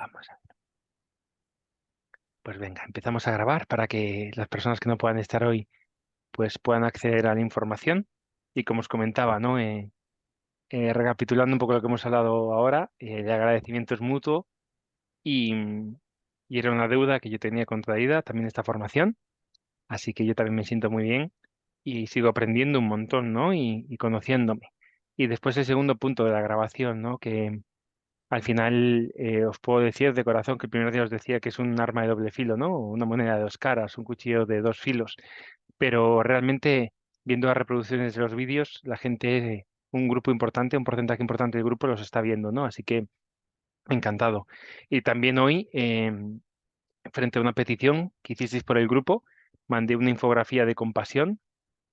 Vamos a ver. Pues venga, empezamos a grabar para que las personas que no puedan estar hoy pues puedan acceder a la información. Y como os comentaba, ¿no? Recapitulando un poco lo que hemos hablado ahora, el agradecimiento es mutuo y, y era una deuda que yo tenía contraída también esta formación, así que yo también me siento muy bien y sigo aprendiendo un montón, ¿no? Y conociéndome. Y después el segundo punto de la grabación, ¿no? Que al final os puedo decir de corazón que el primer día os decía que es un arma de doble filo, ¿no? Una moneda de dos caras, un cuchillo de dos filos. Pero realmente, viendo las reproducciones de los vídeos, la gente, un grupo importante, un porcentaje importante del grupo los está viendo, ¿no? Así que encantado. Y también hoy, frente a una petición que hicisteis por el grupo, mandé una infografía de compasión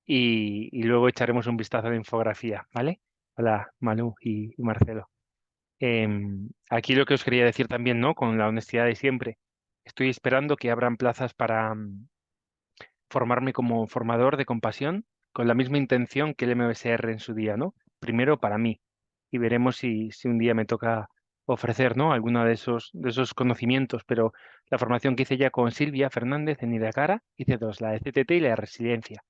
y luego echaremos un vistazo a la infografía, ¿vale? Hola, Manu y Marcelo. Aquí lo que os quería decir también, ¿no? Con la honestidad de siempre. Estoy esperando que abran plazas para formarme como formador de compasión con la misma intención que el MBSR en su día, ¿no? Primero para mí y veremos si un día me toca ofrecer, ¿no? Alguno de esos conocimientos, pero la formación que hice ya con Silvia Fernández en Idacara, hice dos, la de CTT y la de resiliencia.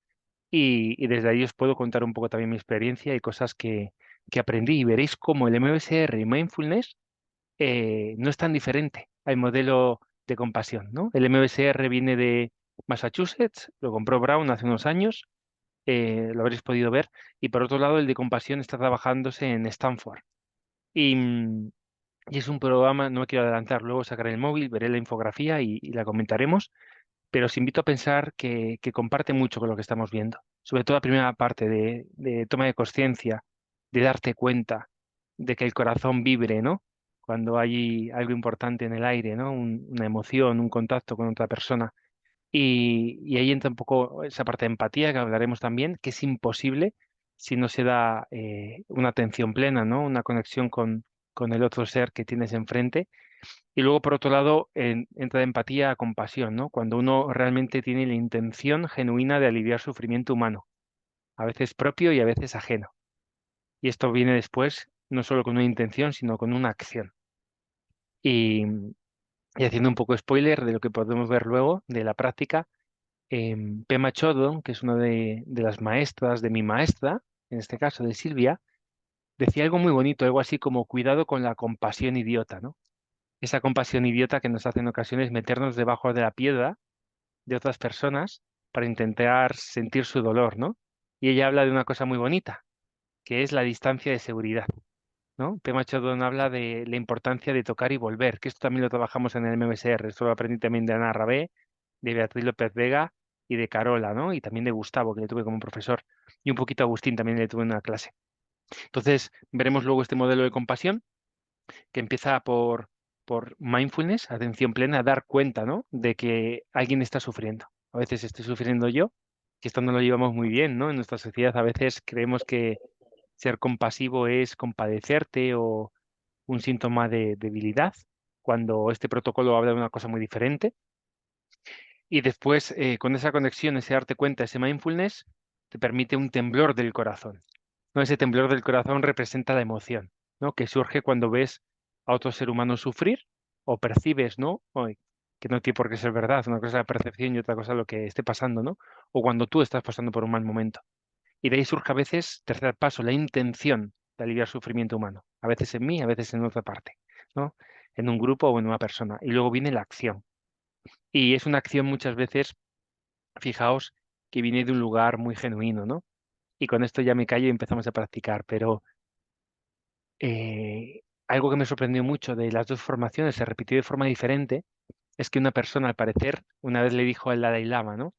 Y desde ahí os puedo contar un poco también mi experiencia y cosas que aprendí y veréis cómo el MBSR y Mindfulness no es tan diferente al modelo de compasión, ¿no? El MBSR viene de Massachusetts, lo compró Brown hace unos años, lo habréis podido ver, y por otro lado el de compasión está trabajándose en Stanford. Y, y es un programa, no me quiero adelantar, luego sacaré el móvil, veré la infografía y la comentaremos, pero os invito a pensar que comparte mucho con lo que estamos viendo, sobre todo la primera parte de toma de conciencia, de darte cuenta de que el corazón vibre, ¿no? Cuando hay algo importante en el aire, ¿no? Una emoción, un contacto con otra persona. Y ahí entra un poco esa parte de empatía que hablaremos también, que es imposible si no se da una atención plena, ¿no? Una conexión con el otro ser que tienes enfrente y luego, por otro lado, entra de empatía a compasión, ¿no? Cuando uno realmente tiene la intención genuina de aliviar sufrimiento humano, a veces propio y a veces ajeno. Y esto viene después, no solo con una intención, sino con una acción. Y, y haciendo un poco spoiler de lo que podemos ver luego de la práctica, Pema Chodron, que es una de las maestras de mi maestra, en este caso de Silvia, decía algo muy bonito, algo así como cuidado con la compasión idiota, ¿no? Esa compasión idiota que nos hace en ocasiones meternos debajo de la piedra de otras personas para intentar sentir su dolor, ¿no? Y ella habla de una cosa muy bonita, que es la distancia de seguridad, ¿no? Pema Chodron habla de la importancia de tocar y volver, que esto también lo trabajamos en el MBSR, esto lo aprendí también de Ana Rabé, de Beatriz López Vega y de Carola, ¿no? Y también de Gustavo, que le tuve como profesor, y un poquito a Agustín también le tuve en una clase. Entonces, veremos luego este modelo de compasión que empieza por mindfulness, atención plena, dar cuenta, ¿no? De que alguien está sufriendo. A veces estoy sufriendo yo, que esto no lo llevamos muy bien, ¿no? En nuestra sociedad a veces creemos que ser compasivo es compadecerte o un síntoma de debilidad, cuando este protocolo habla de una cosa muy diferente. Y después, con esa conexión, ese darte cuenta, ese mindfulness, te permite un temblor del corazón. ¿No? Ese temblor del corazón representa la emoción, ¿no? Que surge cuando ves a otro ser humano sufrir o percibes, ¿no? Que no tiene por qué ser verdad, una cosa es la percepción y otra cosa lo que esté pasando, ¿no? O cuando tú estás pasando por un mal momento. Y de ahí surge a veces, tercer paso, la intención de aliviar sufrimiento humano. A veces en mí, a veces en otra parte, ¿no? En un grupo o en una persona. Y luego viene la acción. Y es una acción muchas veces, fijaos, que viene de un lugar muy genuino, ¿no? Y con esto ya me callo y empezamos a practicar, pero algo que me sorprendió mucho de las dos formaciones, se repitió de forma diferente, es que una persona, al parecer, una vez le dijo al Dalai Lama, ¿no?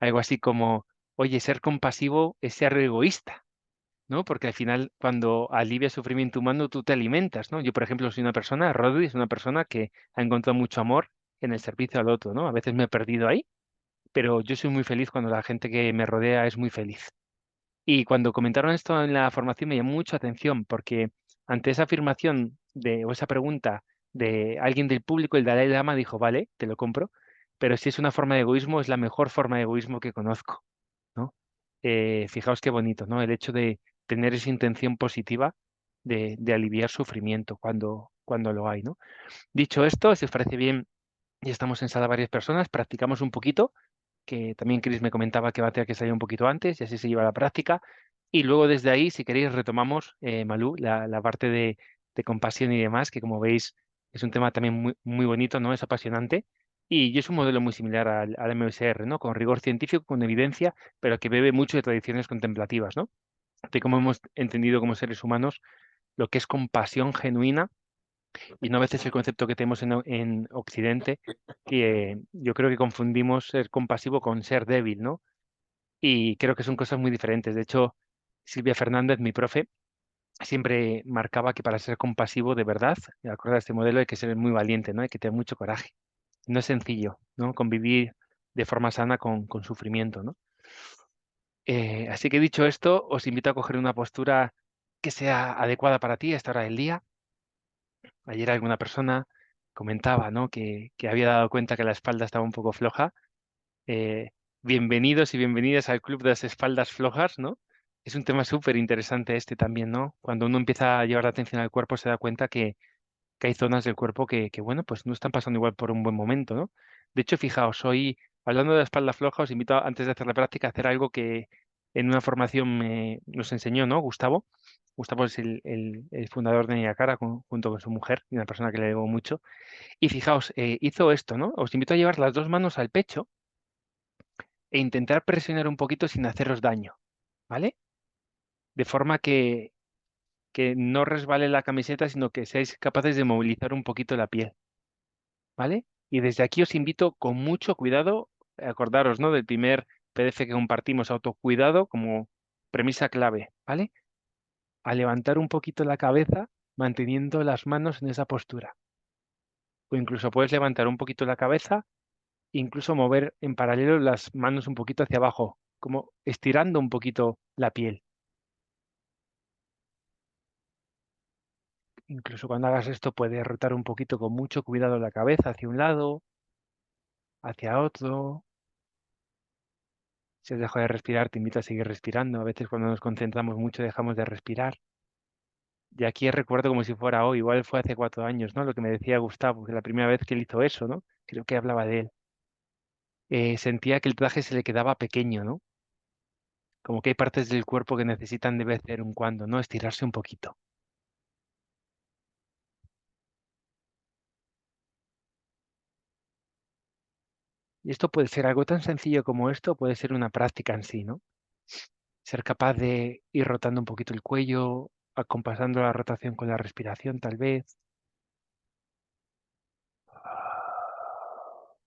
Algo así como, oye, ser compasivo es ser egoísta, ¿no? Porque al final, cuando alivia sufrimiento humano, tú te alimentas, ¿no? Yo, por ejemplo, soy una persona, Rodri es una persona que ha encontrado mucho amor en el servicio al otro, ¿no? A veces me he perdido ahí, pero yo soy muy feliz cuando la gente que me rodea es muy feliz. Y cuando comentaron esto en la formación me llamó mucho atención porque ante esa afirmación o esa pregunta de alguien del público, el Dalai Lama dijo, vale, te lo compro, pero si es una forma de egoísmo, es la mejor forma de egoísmo que conozco, ¿no? Fijaos qué bonito, ¿no? El hecho de tener esa intención positiva de aliviar sufrimiento, cuando lo hay, ¿no? Dicho esto, si os parece bien, ya estamos en sala varias personas, practicamos un poquito, que también Chris me comentaba que va a tener que salir un poquito antes y así se lleva la práctica. Y luego desde ahí, si queréis, retomamos, Malú, la parte de compasión y demás, que como veis es un tema también muy, muy bonito, ¿no? Es apasionante. Y es un modelo muy similar al MSR, ¿no? Con rigor científico, con evidencia, pero que bebe mucho de tradiciones contemplativas, ¿no? De cómo hemos entendido como seres humanos lo que es compasión genuina y no a veces el concepto que tenemos en Occidente, que yo creo que confundimos ser compasivo con ser débil, ¿no? Y creo que son cosas muy diferentes. De hecho, Silvia Fernández, mi profe, siempre marcaba que para ser compasivo de verdad, de acuerdo a este modelo, hay que ser muy valiente, ¿no? Hay que tener mucho coraje. No es sencillo, ¿no? Convivir de forma sana con sufrimiento, ¿no? Así que dicho esto, os invito a coger una postura que sea adecuada para ti a esta hora del día. Ayer alguna persona comentaba, ¿no? que había dado cuenta que la espalda estaba un poco floja. Eh, Bienvenidos y bienvenidas al Club de las Espaldas Flojas, ¿no? Es un tema súper interesante este también, ¿no? Cuando uno empieza a llevar la atención al cuerpo se da cuenta que hay zonas del cuerpo bueno, pues no están pasando igual por un buen momento, ¿no? De hecho, fijaos, hoy, hablando de la espalda floja, os invito antes de hacer la práctica a hacer algo que en una formación nos enseñó, ¿no? Gustavo. Gustavo es el fundador de Niacara junto con su mujer, y una persona que le debo mucho. Y fijaos, hizo esto, ¿no? Os invito a llevar las dos manos al pecho e intentar presionar un poquito sin haceros daño, ¿vale? De forma que no resbale la camiseta, sino que seáis capaces de movilizar un poquito la piel, ¿vale? Y desde aquí os invito con mucho cuidado, acordaros, ¿no? Del primer PDF que compartimos, autocuidado como premisa clave, ¿vale? A levantar un poquito la cabeza manteniendo las manos en esa postura. O incluso puedes levantar un poquito la cabeza, incluso mover en paralelo las manos un poquito hacia abajo, como estirando un poquito la piel. Incluso cuando hagas esto puedes rotar un poquito con mucho cuidado la cabeza hacia un lado, hacia otro. Si has dejado de respirar, te invito a seguir respirando. A veces cuando nos concentramos mucho dejamos de respirar. Y aquí recuerdo como si fuera hoy, igual fue hace 4 años, ¿no? Lo que me decía Gustavo, que la primera vez que él hizo eso, ¿no? Creo que hablaba de él. Sentía que el traje se le quedaba pequeño, ¿no? Como que hay partes del cuerpo que necesitan de vez en cuando, ¿no? Estirarse un poquito. Y esto puede ser algo tan sencillo como esto, puede ser una práctica en sí, ¿no? Ser capaz de ir rotando un poquito el cuello, acompasando la rotación con la respiración, tal vez,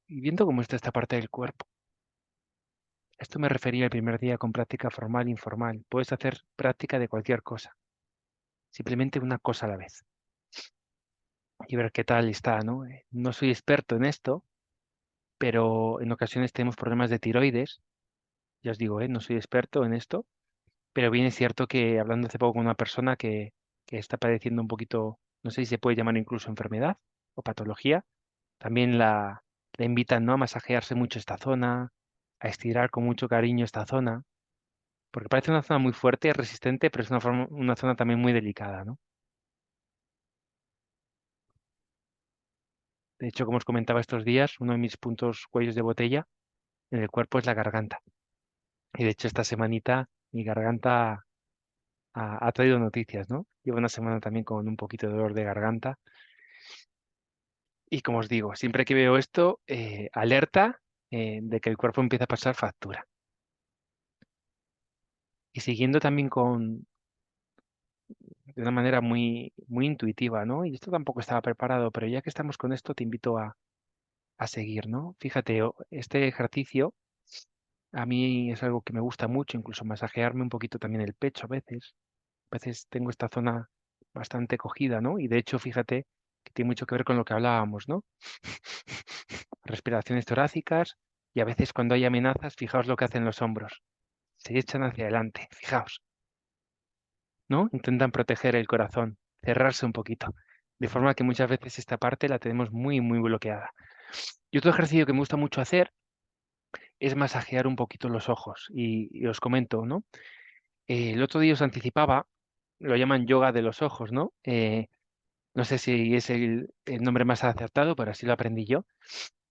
y viendo cómo está esta parte del cuerpo. Esto me refería el primer día con práctica formal e informal. Puedes hacer práctica de cualquier cosa, simplemente una cosa a la vez, y ver qué tal está, ¿no? No soy experto en esto, pero en ocasiones tenemos problemas de tiroides. Ya os digo, no soy experto en esto, pero bien es cierto que hablando hace poco con una persona que está padeciendo un poquito, no sé si se puede llamar incluso enfermedad o patología, también la invitan, ¿no? A masajearse mucho esta zona, a estirar con mucho cariño esta zona, porque parece una zona muy fuerte, resistente, pero es una zona también muy delicada, ¿no? De hecho, como os comentaba estos días, uno de mis puntos cuellos de botella en el cuerpo es la garganta. Y de hecho, esta semanita mi garganta ha traído noticias, ¿no? Llevo una semana también con un poquito de dolor de garganta. Y como os digo, siempre que veo esto, alerta de que el cuerpo empieza a pasar factura. Y siguiendo también de una manera muy, muy intuitiva, ¿no? Y esto tampoco estaba preparado, pero ya que estamos con esto, te invito a seguir, ¿no? Fíjate, este ejercicio a mí es algo que me gusta mucho, incluso masajearme un poquito también el pecho a veces. A veces tengo esta zona bastante cogida, ¿no? Y de hecho, fíjate que tiene mucho que ver con lo que hablábamos, ¿no? Respiraciones torácicas y a veces cuando hay amenazas, fijaos lo que hacen los hombros. Se echan hacia adelante, fijaos, ¿no? Intentan proteger el corazón, cerrarse un poquito. De forma que muchas veces esta parte la tenemos muy, muy bloqueada. Y otro ejercicio que me gusta mucho hacer es masajear un poquito los ojos. Y os comento, ¿no? El otro día os anticipaba, lo llaman yoga de los ojos, ¿no? no sé si es el nombre más acertado, pero así lo aprendí yo.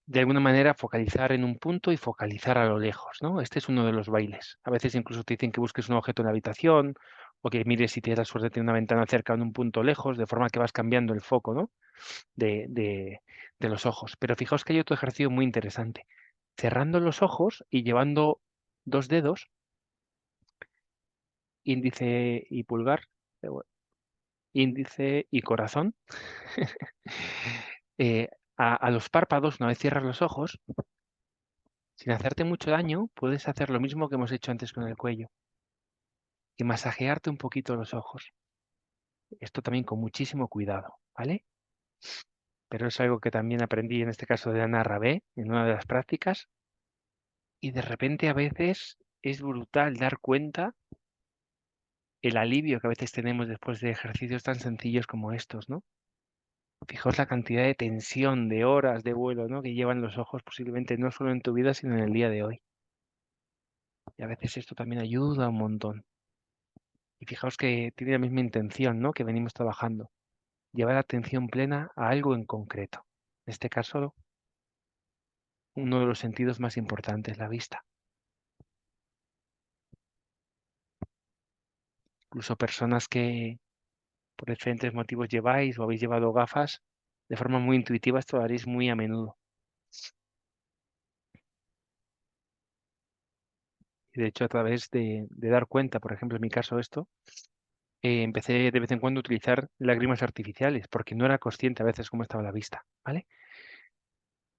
De alguna manera focalizar en un punto y focalizar a lo lejos, ¿no? Este es uno de los bailes. A veces incluso te dicen que busques un objeto en la habitación o que mires si tienes la suerte de tener una ventana cerca en un punto lejos, de forma que vas cambiando el foco, ¿no? de, de, de los ojos. Pero fijaos que hay otro ejercicio muy interesante. Cerrando los ojos y llevando dos dedos, índice y pulgar, índice y corazón, eh, a los párpados, una vez cierras los ojos, sin hacerte mucho daño, puedes hacer lo mismo que hemos hecho antes con el cuello y masajearte un poquito los ojos. Esto también con muchísimo cuidado, ¿vale? Pero es algo que también aprendí en este caso de Ana Rabé en una de las prácticas y de repente a veces es brutal dar cuenta el alivio que a veces tenemos después de ejercicios tan sencillos como estos, ¿no? Fijaos la cantidad de tensión, de horas de vuelo, ¿no? Que llevan los ojos posiblemente no solo en tu vida, sino en el día de hoy. Y a veces esto también ayuda un montón. Y fijaos que tiene la misma intención, ¿no? Que venimos trabajando. Llevar atención plena a algo en concreto. En este caso, uno de los sentidos más importantes, la vista. Incluso personas que por diferentes motivos lleváis o habéis llevado gafas, de forma muy intuitiva esto lo haréis muy a menudo. Y de hecho, a través de dar cuenta, por ejemplo, en mi caso esto, empecé de vez en cuando a utilizar lágrimas artificiales, porque no era consciente a veces cómo estaba la vista, ¿vale?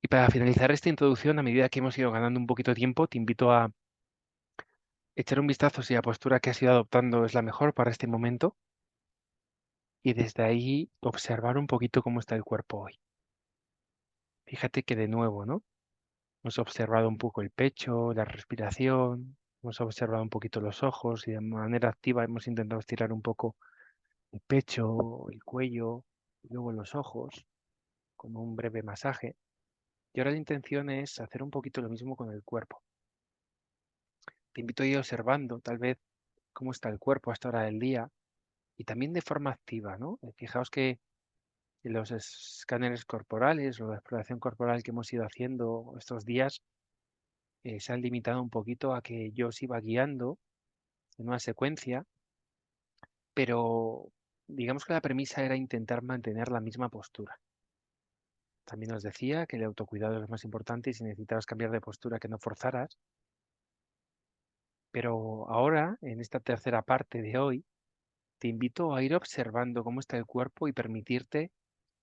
Y para finalizar esta introducción, a medida que hemos ido ganando un poquito de tiempo, te invito a echar un vistazo si la postura que has ido adoptando es la mejor para este momento y desde ahí observar un poquito cómo está el cuerpo hoy. Fíjate que de nuevo, ¿no? Hemos observado un poco el pecho, la respiración, hemos observado un poquito los ojos y de manera activa hemos intentado estirar un poco el pecho, el cuello, y luego los ojos, como un breve masaje. Y ahora la intención es hacer un poquito lo mismo con el cuerpo. Te invito a ir observando tal vez cómo está el cuerpo a esta hora del día y también de forma activa, ¿no? Fijaos que los escáneres corporales o la exploración corporal que hemos ido haciendo estos días se han limitado un poquito a que yo os iba guiando en una secuencia, pero digamos que la premisa era intentar mantener la misma postura. También os decía que el autocuidado es lo más importante y si necesitabas cambiar de postura que no forzaras. Pero ahora, en esta tercera parte de hoy, te invito a ir observando cómo está el cuerpo y permitirte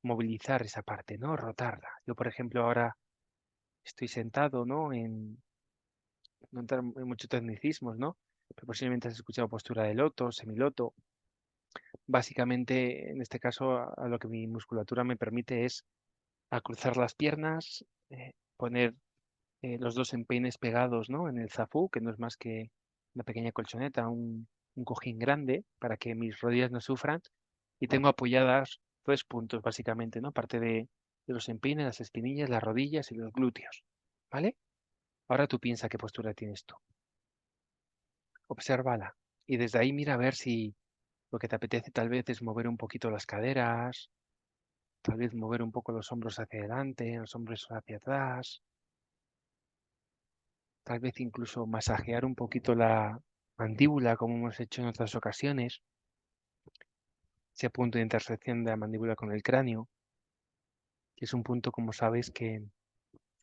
movilizar esa parte, ¿no? Rotarla. Yo, por ejemplo, ahora estoy sentado, ¿no? No entrar en muchos tecnicismos, ¿no? Pero posiblemente has escuchado postura de loto, semiloto. Básicamente, en este caso, a lo que mi musculatura me permite es a cruzar las piernas, poner los dos empeines pegados, ¿no? En el zafú, que no es más que una pequeña colchoneta, un cojín grande para que mis rodillas no sufran. Y tengo apoyadas tres puntos, básicamente, ¿no? Aparte de los empeines, las espinillas, las rodillas y los glúteos. ¿Vale? Ahora tú piensa qué postura tienes tú. Obsérvala. Y desde ahí mira a ver si lo que te apetece tal vez es mover un poquito las caderas, tal vez mover un poco los hombros hacia adelante, los hombros hacia atrás, tal vez incluso masajear un poquito la mandíbula como hemos hecho en otras ocasiones, ese punto de intersección de la mandíbula con el cráneo, que es un punto, como sabes, que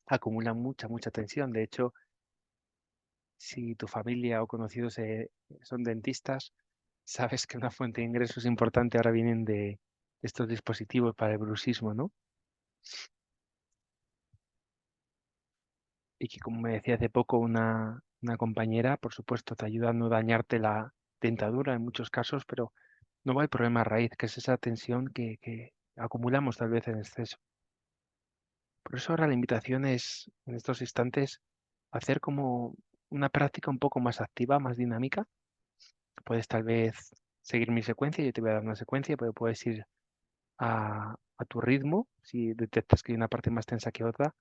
acumula mucha tensión. De hecho, si tu familia o conocidos son dentistas, sabes que una fuente de ingresos importante ahora vienen de estos dispositivos para el bruxismo, ¿no? Y que, como me decía hace poco una compañera, por supuesto, te ayuda a no dañarte la dentadura en muchos casos, pero no va el problema a raíz, que es esa tensión que acumulamos tal vez en exceso. Por eso ahora la invitación es, en estos instantes, hacer como una práctica un poco más activa, más dinámica. Puedes tal vez seguir mi secuencia, yo te voy a dar una secuencia, pero puedes ir a tu ritmo, si detectas que hay una parte más tensa que otra.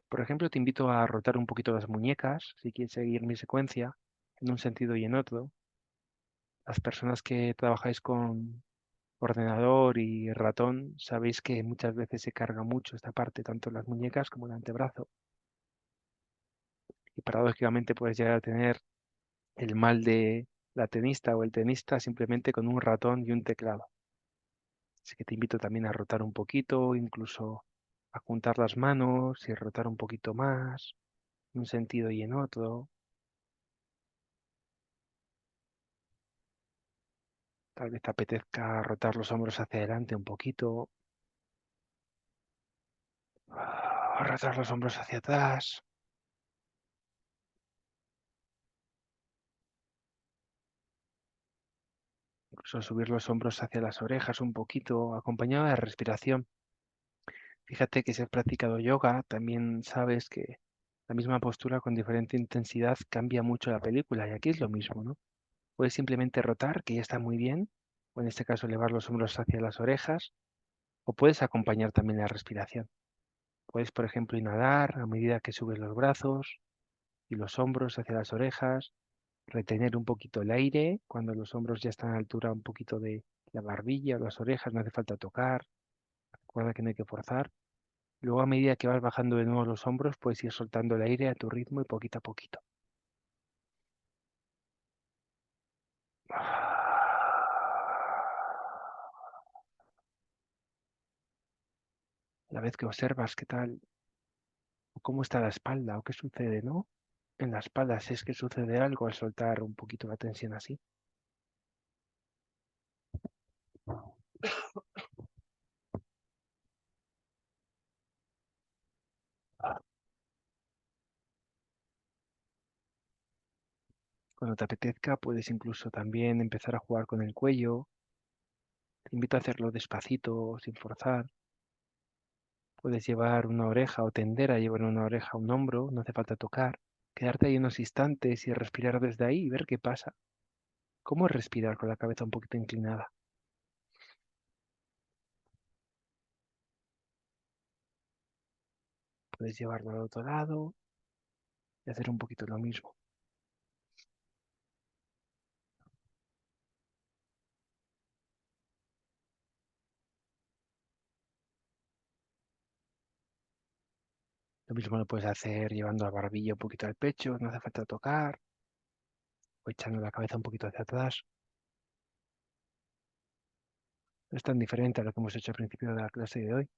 Por ejemplo, te invito a rotar un poquito las muñecas, si quieres seguir mi secuencia, en un sentido y en otro. Las personas que trabajáis con ordenador y ratón, sabéis que muchas veces se carga mucho esta parte, tanto las muñecas como el antebrazo. Y paradójicamente puedes llegar a tener el mal de la tenista o el tenista simplemente con un ratón y un teclado. Así que te invito también a rotar un poquito, incluso a juntar las manos y rotar un poquito más, en un sentido y en otro. Tal vez te apetezca rotar los hombros hacia adelante un poquito, rotar los hombros hacia atrás, incluso subir los hombros hacia las orejas un poquito, acompañado de respiración. Fíjate que si has practicado yoga, también sabes que la misma postura con diferente intensidad cambia mucho la película, y aquí es lo mismo, ¿no? Puedes simplemente rotar, que ya está muy bien, o en este caso elevar los hombros hacia las orejas, o puedes acompañar también la respiración. Puedes, por ejemplo, inhalar a medida que subes los brazos y los hombros hacia las orejas, retener un poquito el aire cuando los hombros ya están a la altura un poquito de la barbilla o las orejas, no hace falta tocar, recuerda que no hay que forzar. Luego, a medida que vas bajando de nuevo los hombros, puedes ir soltando el aire a tu ritmo y poquito a poquito. La vez que observas qué tal, o cómo está la espalda, o qué sucede, ¿no? En la espalda, si es que sucede algo al soltar un poquito la tensión así. Cuando te apetezca, puedes incluso también empezar a jugar con el cuello. Te invito a hacerlo despacito, sin forzar. Puedes llevar una oreja o tender a llevar una oreja a un hombro, no hace falta tocar. Quedarte ahí unos instantes y respirar desde ahí y ver qué pasa. ¿Cómo es respirar con la cabeza un poquito inclinada? Puedes llevarlo al otro lado y hacer un poquito lo mismo. Lo mismo lo puedes hacer llevando la barbilla un poquito al pecho, no hace falta tocar, o echando la cabeza un poquito hacia atrás. No es tan diferente a lo que hemos hecho al principio de la clase de hoy.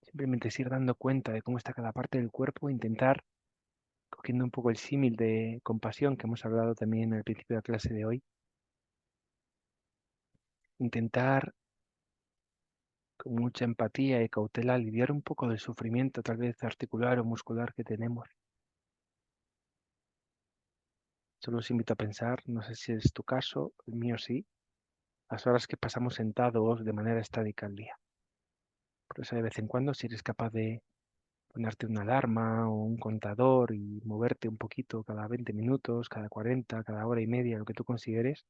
Simplemente es ir dando cuenta de cómo está cada parte del cuerpo e intentar, cogiendo un poco el símil de compasión que hemos hablado también al principio de la clase de hoy, intentar con mucha empatía y cautela aliviar un poco del sufrimiento tal vez articular o muscular que tenemos. Solo os invito a pensar, no sé si es tu caso, el mío sí, las horas que pasamos sentados de manera estática al día. Por eso de vez en cuando, si eres capaz de ponerte una alarma o un contador y moverte un poquito cada 20 minutos, cada 40, cada hora y media, lo que tú consideres,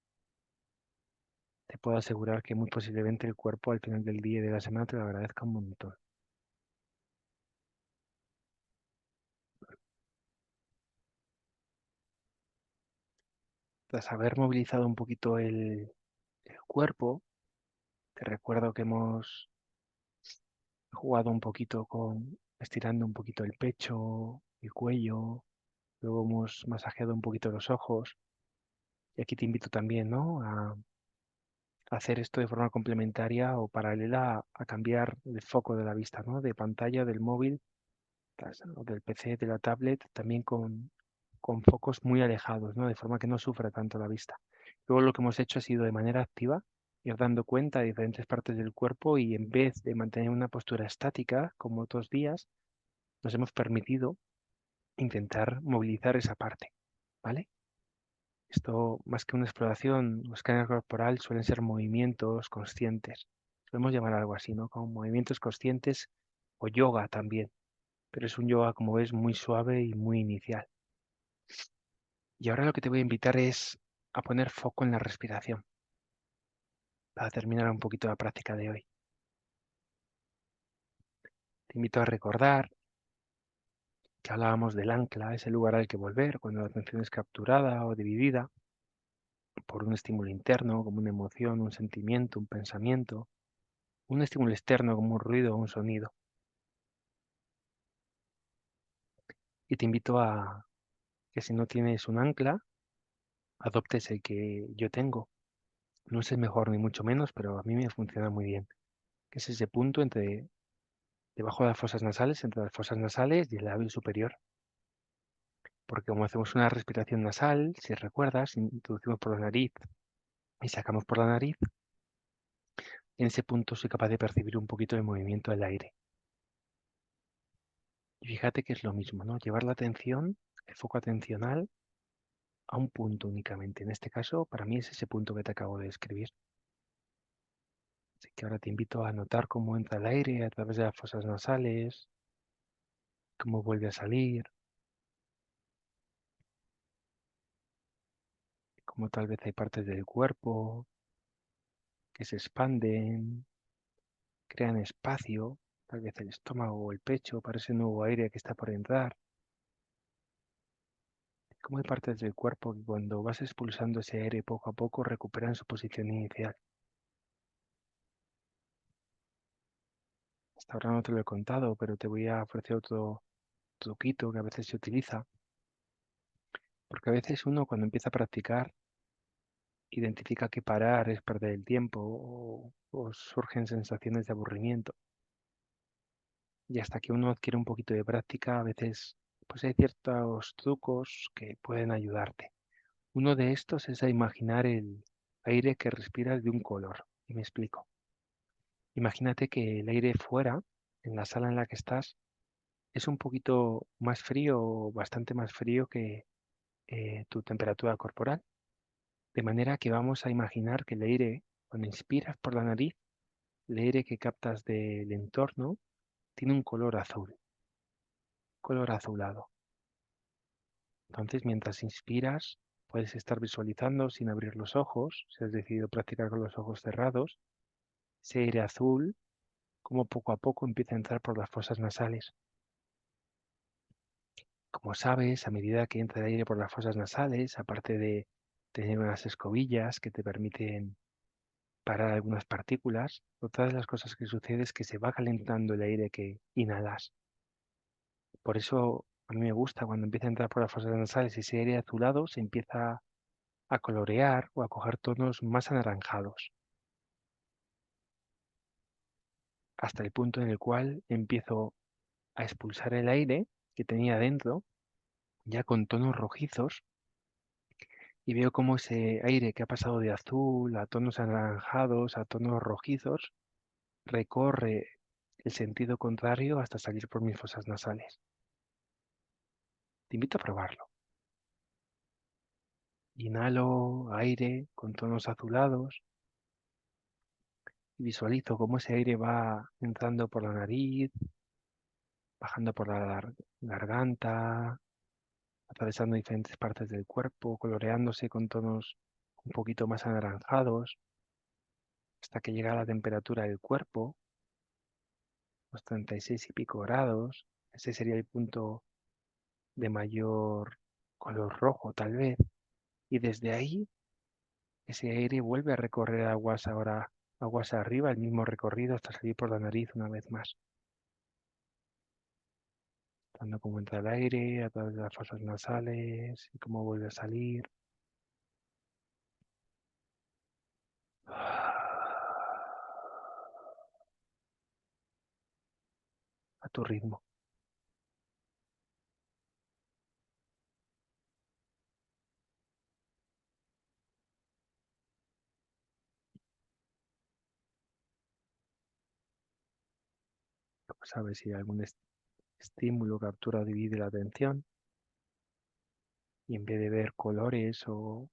te puedo asegurar que muy posiblemente el cuerpo al final del día y de la semana te lo agradezca un montón. Tras haber movilizado un poquito el cuerpo, te recuerdo que hemos jugado un poquito con estirando un poquito el pecho, el cuello, luego hemos masajeado un poquito los ojos. Y aquí te invito también, ¿no? A hacer esto de forma complementaria o paralela a cambiar el foco de la vista, ¿no? De pantalla del móvil o del PC, de la tablet, también con focos muy alejados, ¿no? De forma que no sufra tanto la vista. Luego lo que hemos hecho ha sido de manera activa ir dando cuenta de diferentes partes del cuerpo y en vez de mantener una postura estática como otros días, nos hemos permitido intentar movilizar esa parte, ¿vale? Esto, más que una exploración o escáner corporal, suelen ser movimientos conscientes. Podemos llamar algo así, ¿no? Como movimientos conscientes o yoga también. Pero es un yoga, como ves, muy suave y muy inicial. Y ahora lo que te voy a invitar es a poner foco en la respiración para terminar un poquito la práctica de hoy. Te invito a recordar que hablábamos del ancla, ese lugar al que volver cuando la atención es capturada o dividida. por un estímulo interno, como una emoción, un sentimiento, un pensamiento, un estímulo externo, como un ruido o un sonido. Y te invito a que si no tienes un ancla, adoptes el que yo tengo. No es el mejor ni mucho menos, pero a mí me funciona muy bien. Que es ese punto debajo de las fosas nasales, entre las fosas nasales y el labio superior. Porque como hacemos una respiración nasal, si recuerdas, introducimos por la nariz y sacamos por la nariz, en ese punto soy capaz de percibir un poquito el movimiento del aire. Y fíjate que es lo mismo, ¿no? Llevar la atención, el foco atencional, a un punto únicamente. En este caso, para mí es ese punto que te acabo de describir. Así que ahora te invito a notar cómo entra el aire a través de las fosas nasales, cómo vuelve a salir, cómo tal vez hay partes del cuerpo que se expanden, crean espacio, tal vez el estómago o el pecho para ese nuevo aire que está por entrar. Cómo hay partes del cuerpo que cuando vas expulsando ese aire poco a poco recuperan su posición inicial. Hasta ahora no te lo he contado, pero te voy a ofrecer otro truquito que a veces se utiliza, porque a veces uno cuando empieza a practicar identifica que parar es perder el tiempo o surgen sensaciones de aburrimiento. Y hasta que uno adquiere un poquito de práctica, a veces pues hay ciertos trucos que pueden ayudarte. Uno de estos es a imaginar el aire que respiras de un color. Y me explico. Imagínate que el aire fuera, en la sala en la que estás, es un poquito más frío o bastante más frío que tu temperatura corporal. De manera que vamos a imaginar que el aire, cuando inspiras por la nariz, el aire que captas del entorno tiene un color azul, color azulado. Entonces, mientras inspiras, puedes estar visualizando sin abrir los ojos, si has decidido practicar con los ojos cerrados, ese aire azul, como poco a poco empieza a entrar por las fosas nasales. Como sabes, a medida que entra el aire por las fosas nasales, aparte de tener unas escobillas que te permiten parar algunas partículas, otra de las cosas que sucede es que se va calentando el aire que inhalas. Por eso a mí me gusta cuando empieza a entrar por las fosas nasales ese aire azulado se empieza a colorear o a coger tonos más anaranjados, hasta el punto en el cual empiezo a expulsar el aire que tenía dentro, ya con tonos rojizos, y veo cómo ese aire que ha pasado de azul a tonos anaranjados, a tonos rojizos, recorre el sentido contrario hasta salir por mis fosas nasales. Te invito a probarlo. Inhalo aire con tonos azulados y visualizo cómo ese aire va entrando por la nariz, bajando por la garganta, atravesando diferentes partes del cuerpo, coloreándose con tonos un poquito más anaranjados, hasta que llega a la temperatura del cuerpo, los 36 y pico grados. Ese sería el punto de mayor color rojo, tal vez. Y desde ahí, ese aire vuelve a recorrer aguas arriba, el mismo recorrido hasta salir por la nariz una vez más. Dando cómo entra el aire a través de las fosas nasales y cómo vuelve a salir. A tu ritmo. Como sabes, si hay algún estímulo captura o divide la atención y en vez de ver colores o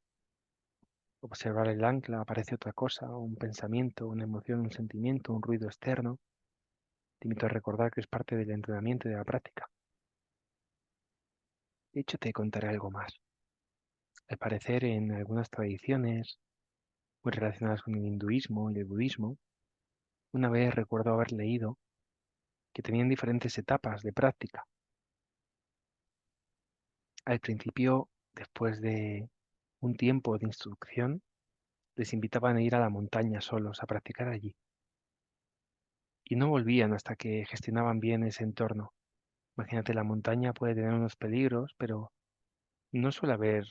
observar el ancla aparece otra cosa, un pensamiento, una emoción, un sentimiento, un ruido externo, te invito a recordar que es parte del entrenamiento y de la práctica. De hecho, te contaré algo más. Al parecer, en algunas tradiciones muy relacionadas con el hinduismo y el budismo, una vez recuerdo haber leído que tenían diferentes etapas de práctica. Al principio, después de un tiempo de instrucción, les invitaban a ir a la montaña solos, a practicar allí. Y no volvían hasta que gestionaban bien ese entorno. Imagínate, la montaña puede tener unos peligros, pero no suele haber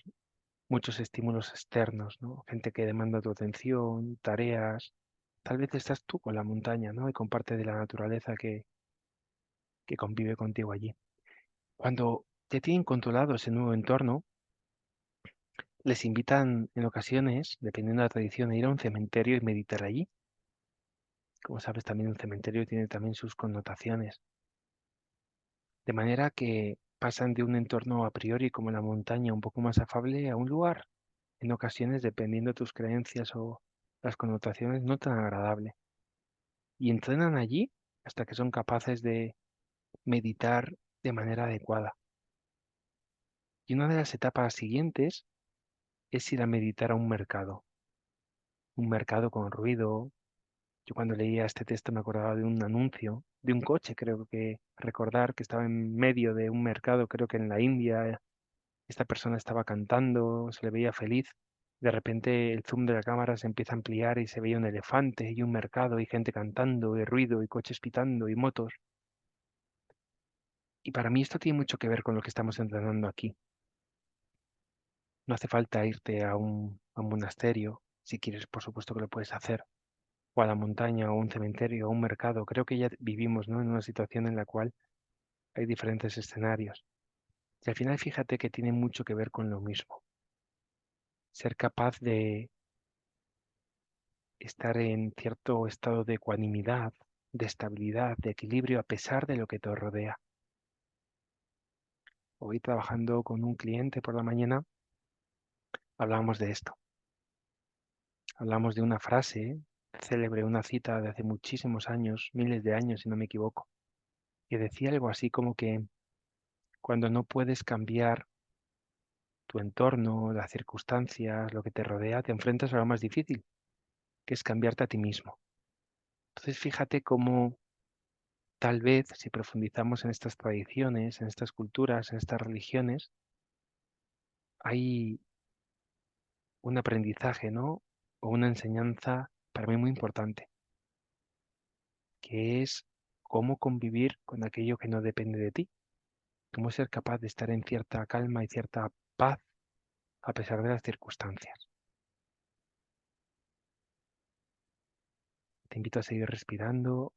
muchos estímulos externos, ¿no? Gente que demanda tu atención, tareas. Tal vez estás tú con la montaña, ¿no? Y con parte de la naturaleza que convive contigo allí. Cuando te tienen controlado ese nuevo entorno, les invitan en ocasiones, dependiendo de la tradición, a ir a un cementerio y meditar allí. Como sabes, también un cementerio tiene también sus connotaciones. De manera que pasan de un entorno a priori como la montaña un poco más afable a un lugar, en ocasiones, dependiendo de tus creencias o las connotaciones, no tan agradable. Y entrenan allí hasta que son capaces de meditar de manera adecuada. Y una de las etapas siguientes es ir a meditar a un mercado con ruido. Yo cuando leía este texto me acordaba de un anuncio, de un coche, creo que recordar que estaba en medio de un mercado, creo que en la India. Esta persona estaba cantando, se le veía feliz. De repente el zoom de la cámara se empieza a ampliar y se veía un elefante y un mercado y gente cantando y ruido y coches pitando y motos. Y para mí esto tiene mucho que ver con lo que estamos entrenando aquí. No hace falta irte a un monasterio, si quieres, por supuesto que lo puedes hacer, o a la montaña, o a un cementerio, o a un mercado. Creo que ya vivimos, ¿no?, en una situación en la cual hay diferentes escenarios. Y al final fíjate que tiene mucho que ver con lo mismo. Ser capaz de estar en cierto estado de ecuanimidad, de estabilidad, de equilibrio a pesar de lo que te rodea. Hoy trabajando con un cliente por la mañana, hablábamos de esto. Hablamos de una frase célebre, una cita de hace muchísimos años, miles de años si no me equivoco, que decía algo así como que cuando no puedes cambiar tu entorno, las circunstancias, lo que te rodea, te enfrentas a lo más difícil, que es cambiarte a ti mismo. Entonces fíjate cómo tal vez si profundizamos en estas tradiciones, en estas culturas, en estas religiones, hay un aprendizaje, ¿no? O una enseñanza para mí muy importante, que es cómo convivir con aquello que no depende de ti, cómo ser capaz de estar en cierta calma y cierta paz a pesar de las circunstancias. Te invito a seguir respirando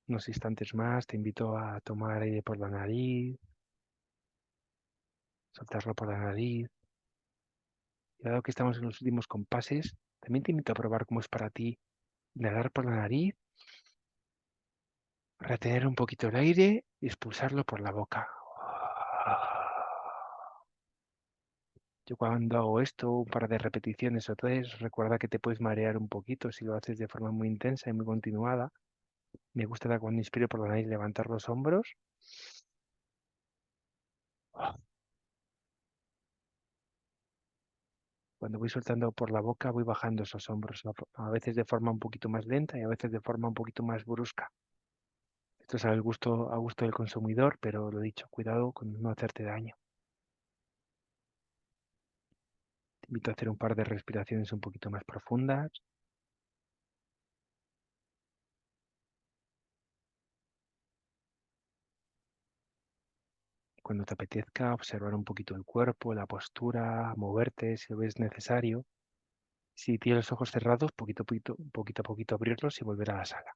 unos instantes más, te invito a tomar aire por la nariz, soltarlo por la nariz. Y dado que estamos en los últimos compases, también te invito a probar cómo es para ti inhalar por la nariz, retener un poquito el aire y expulsarlo por la boca. Yo cuando hago esto, un par de repeticiones o tres, recuerda que te puedes marear un poquito si lo haces de forma muy intensa y muy continuada. Me gusta cuando inspiro por la nariz levantar los hombros. Cuando voy soltando por la boca, voy bajando esos hombros, a veces de forma un poquito más lenta y a veces de forma un poquito más brusca. Esto es a gusto del consumidor, pero lo dicho, cuidado con no hacerte daño. Te invito a hacer un par de respiraciones un poquito más profundas. Cuando te apetezca, observar un poquito el cuerpo, la postura, moverte si lo ves necesario. Si tienes los ojos cerrados, poquito a poquito abrirlos y volver a la sala.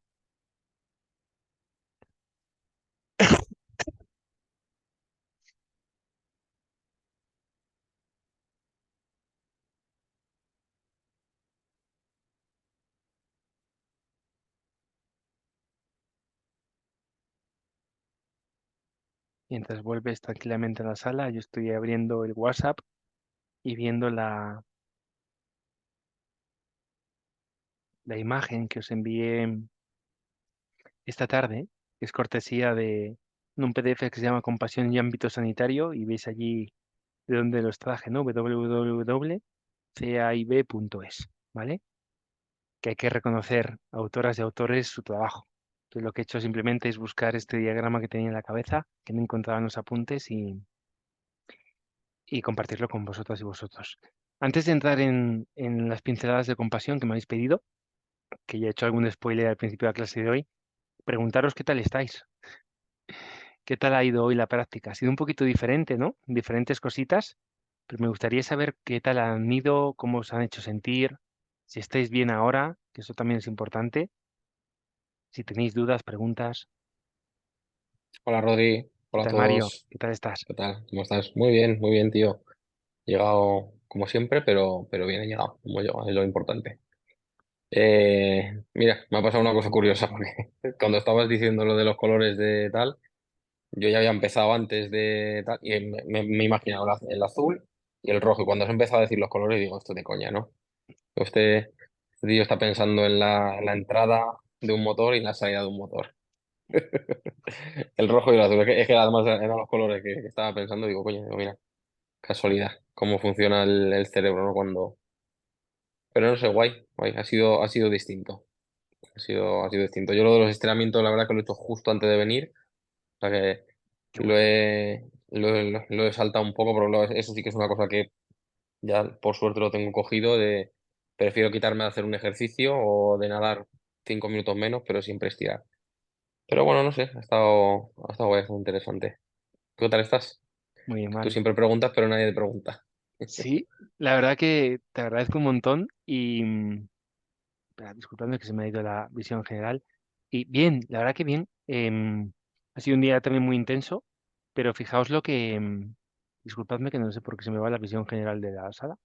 Mientras vuelves tranquilamente a la sala, yo estoy abriendo el WhatsApp y viendo la imagen que os envié esta tarde, que es cortesía de un PDF que se llama Compasión y Ámbito Sanitario, y veis allí de dónde los traje, ¿no? www.caib.es, ¿vale? Que hay que reconocer a autoras y autores su trabajo. Entonces lo que he hecho simplemente es buscar este diagrama que tenía en la cabeza, que no encontraba en los apuntes, y compartirlo con vosotras y vosotros. Antes de entrar en las pinceladas de compasión que me habéis pedido, que ya he hecho algún spoiler al principio de la clase de hoy, preguntaros qué tal estáis, qué tal ha ido hoy la práctica. Ha sido un poquito diferente, ¿no? Diferentes cositas, pero me gustaría saber qué tal han ido, cómo os han hecho sentir, si estáis bien ahora, que eso también es importante, si tenéis dudas, preguntas. Hola Rodri, ¿Qué hola a tal, Mario? todos. ¿Qué tal estás? ¿Qué tal? ¿Cómo estás? Muy bien, tío. He llegado como siempre, pero bien he llegado, como yo, es lo importante. Mira, me ha pasado una cosa curiosa, porque cuando estabas diciendo lo de los colores de tal, yo ya había empezado antes de tal, y me he imaginado el azul y el rojo, y cuando has empezado a decir los colores, digo, esto es de coña, ¿no? Este tío está pensando en la entrada de un motor y en la salida de un motor. El rojo y el azul, es que además eran los colores que estaba pensando, digo, coño, digo, mira, casualidad, cómo funciona el cerebro, ¿no? Pero no sé, guay, ha sido distinto, ha sido distinto. Yo lo de los estiramientos, la verdad que lo he hecho justo antes de venir, o sea que Qué bueno. lo he saltado un poco, pero eso sí que es una cosa que ya por suerte lo tengo cogido de, prefiero quitarme de hacer un ejercicio o de nadar 5 minutos menos, pero siempre estirar. Pero bueno, no sé, ha estado guay, ha estado interesante. ¿Qué tal estás? Muy bien, Tú Mario. siempre preguntas, pero nadie te pregunta. Sí, la verdad que te agradezco un montón y disculpadme que se me ha ido la visión general. Y bien, la verdad que bien. Ha sido un día también muy intenso, pero fijaos lo que... disculpadme que no sé por qué se me va la visión general de la sala.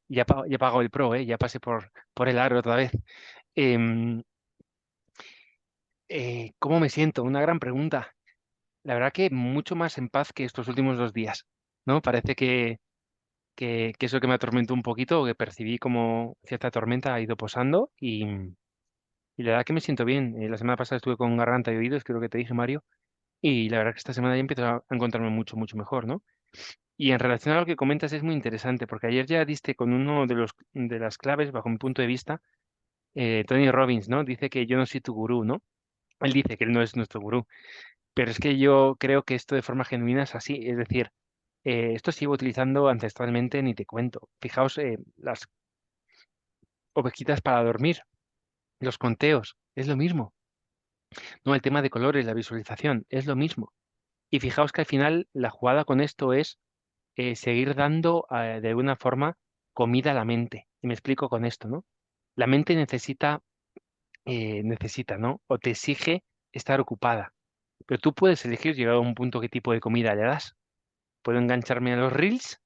Ya pago el pro, ¿eh? Ya pasé por el aro otra vez. Em, ¿Cómo me siento? Una gran pregunta. La verdad que mucho más en paz que estos últimos 2 días, ¿no? Parece que eso que me atormentó un poquito, o que percibí como cierta tormenta, ha ido posando y la verdad que me siento bien. La semana pasada estuve con garganta y oídos, creo que te dije, Mario, y la verdad que esta semana ya empiezo a encontrarme mucho, mucho mejor, ¿no? Y en relación a lo que comentas es muy interesante, porque ayer ya diste con uno de las claves, bajo mi punto de vista, Tony Robbins, ¿no? Dice que yo no soy tu gurú, ¿no? Él dice que él no es nuestro gurú, pero es que yo creo que esto de forma genuina es así, es decir, esto se iba utilizando ancestralmente, ni te cuento. Fijaos, las ovejitas para dormir, los conteos, es lo mismo. No, el tema de colores, la visualización, es lo mismo. Y fijaos que al final la jugada con esto es seguir dando de alguna forma comida a la mente. Y me explico con esto, ¿no? La mente necesita, ¿no? O te exige estar ocupada. Pero tú puedes elegir llegar a un punto qué tipo de comida le das. Puedo engancharme a los reels,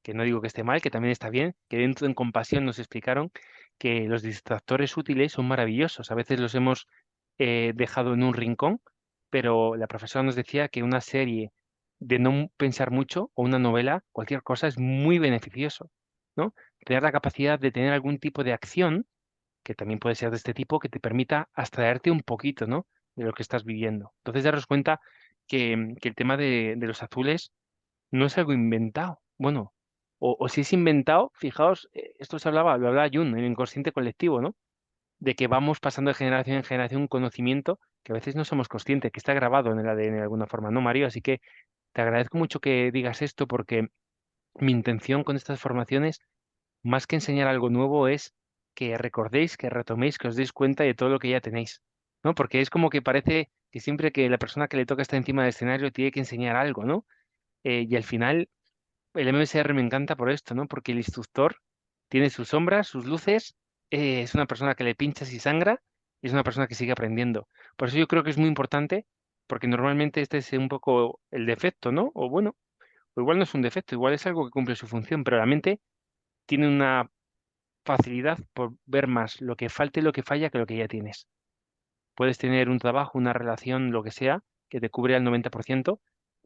que no digo que esté mal, que también está bien, que dentro en Compasión nos explicaron que los distractores útiles son maravillosos. A veces los hemos dejado en un rincón, pero la profesora nos decía que una serie de no pensar mucho o una novela, cualquier cosa, es muy beneficioso, ¿no? Tener la capacidad de tener algún tipo de acción, que también puede ser de este tipo, que te permita abstraerte un poquito, ¿no? De lo que estás viviendo. Entonces, daros cuenta que el tema de los azules no es algo inventado. Bueno, o si es inventado, fijaos, esto lo hablaba Jung, en el inconsciente colectivo, ¿no? De que vamos pasando de generación en generación un conocimiento que a veces no somos conscientes, que está grabado en el ADN de alguna forma, ¿no, Mario? Así que te agradezco mucho que digas esto porque mi intención con estas formaciones, más que enseñar algo nuevo, es que recordéis, que retoméis, que os deis cuenta de todo lo que ya tenéis, ¿no? Porque es como que parece que siempre que la persona que le toca estar encima del escenario tiene que enseñar algo, ¿no? Y al final el MSR me encanta por esto, ¿no? Porque el instructor tiene sus sombras, sus luces, es una persona que le pinchas y sangra, y es una persona que sigue aprendiendo. Por eso yo creo que es muy importante, porque normalmente este es un poco el defecto, ¿no? O bueno, o igual no es un defecto, igual es algo que cumple su función, pero la mente tiene una facilidad por ver más lo que falta y lo que falla que lo que ya tienes. Puedes tener un trabajo, una relación, lo que sea, que te cubre al 90%,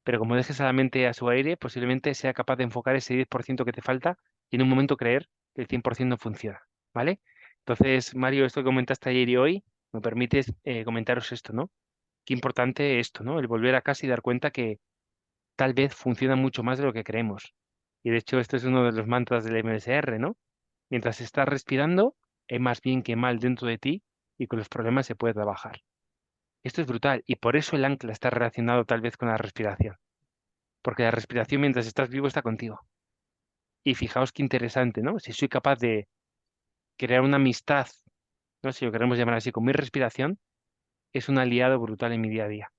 pero como dejes a la mente a su aire, posiblemente sea capaz de enfocar ese 10% que te falta y en un momento creer que el 100% no funciona, ¿vale? Entonces, Mario, esto que comentaste ayer y hoy, me permites comentaros esto, ¿no? Qué importante esto, ¿no? El volver a casa y dar cuenta que tal vez funciona mucho más de lo que creemos. Y de hecho, esto es uno de los mantras del MSR, ¿no? Mientras estás respirando, hay más bien que mal dentro de ti y con los problemas se puede trabajar. Esto es brutal y por eso el ancla está relacionado tal vez con la respiración. porque la respiración mientras estás vivo está contigo. Y fijaos qué interesante, ¿no? Si soy capaz de crear una amistad, ¿no? Si lo queremos llamar así, con mi respiración, es un aliado brutal en mi día a día.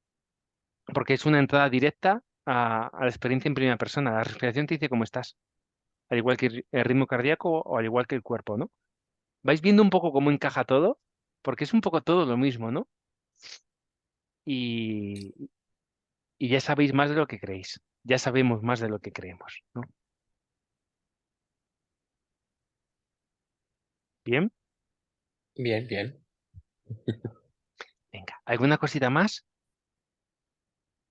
Porque es una entrada directa a la experiencia en primera persona. La respiración te dice cómo estás, al igual que el ritmo cardíaco o al igual que el cuerpo, ¿no? ¿Vais viendo un poco cómo encaja todo? Porque es un poco todo lo mismo, ¿no? Y, y ya sabéis más de lo que creéis. Ya sabemos más de lo que creemos, ¿no? Bien, Bien, bien. venga. ¿Alguna cosita más?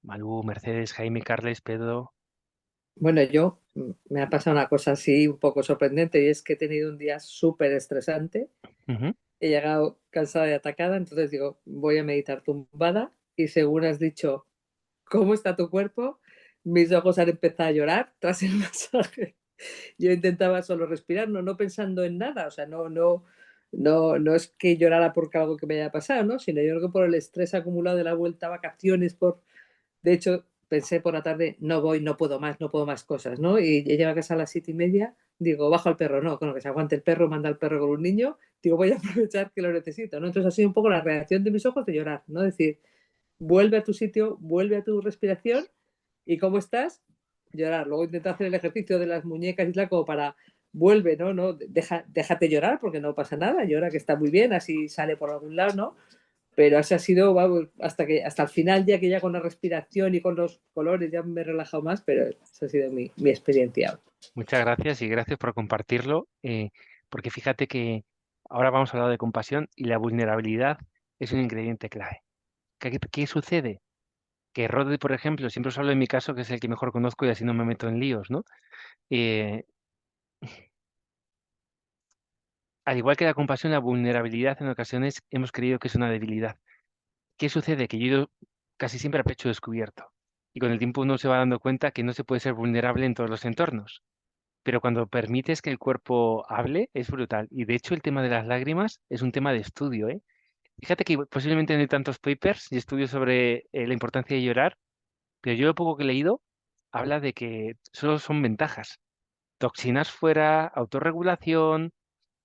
Malú, Mercedes, Jaime, Carles, Pedro. Bueno, me ha pasado una cosa así un poco sorprendente y es que he tenido un día súper estresante. Ujú. He llegado cansada y atacada, entonces digo, voy a meditar tumbada y según has dicho, ¿cómo está tu cuerpo? Mis ojos han empezado a llorar tras el masaje. Yo intentaba solo respirar, no pensando en nada, o sea, no es que llorara por algo que me haya pasado, ¿no? Sino yo creo que por el estrés acumulado de la vuelta a vacaciones, de hecho, pensé por la tarde, no voy, no puedo más cosas, ¿no? Y llegué a casa a las 7:30, digo, bajo al perro, no, con lo que se aguante el perro, manda al perro con un niño, digo, voy a aprovechar que lo necesito, ¿no? Entonces ha sido un poco la reacción de mis ojos de llorar, ¿no? Decir, vuelve a tu sitio, vuelve a tu respiración y ¿cómo estás? Llorar. Luego intenta hacer el ejercicio de las muñecas y tal como para vuelve, ¿no? Déjate llorar porque no pasa nada, llora que está muy bien, así sale por algún lado, ¿no? Pero ese ha sido, vamos, hasta el final, ya que ya con la respiración y con los colores ya me he relajado más, pero esa ha sido mi experiencia. Muchas gracias y gracias por compartirlo, porque fíjate que ahora vamos a hablar de compasión y la vulnerabilidad es un ingrediente clave. ¿Qué sucede? Que Rodri, por ejemplo, siempre os hablo de mi caso, que es el que mejor conozco y así no me meto en líos, ¿no? Eh, Al igual que la compasión, la vulnerabilidad en ocasiones hemos creído que es una debilidad. ¿Qué sucede? Que yo he ido casi siempre a pecho descubierto. Y con el tiempo uno se va dando cuenta que no se puede ser vulnerable en todos los entornos. Pero cuando permites que el cuerpo hable, es brutal. Y de hecho, el tema de las lágrimas es un tema de estudio, ¿eh? Fíjate que posiblemente no hay tantos papers y estudios sobre la importancia de llorar, pero yo lo poco que he leído habla de que solo son ventajas. Toxinas fuera, autorregulación.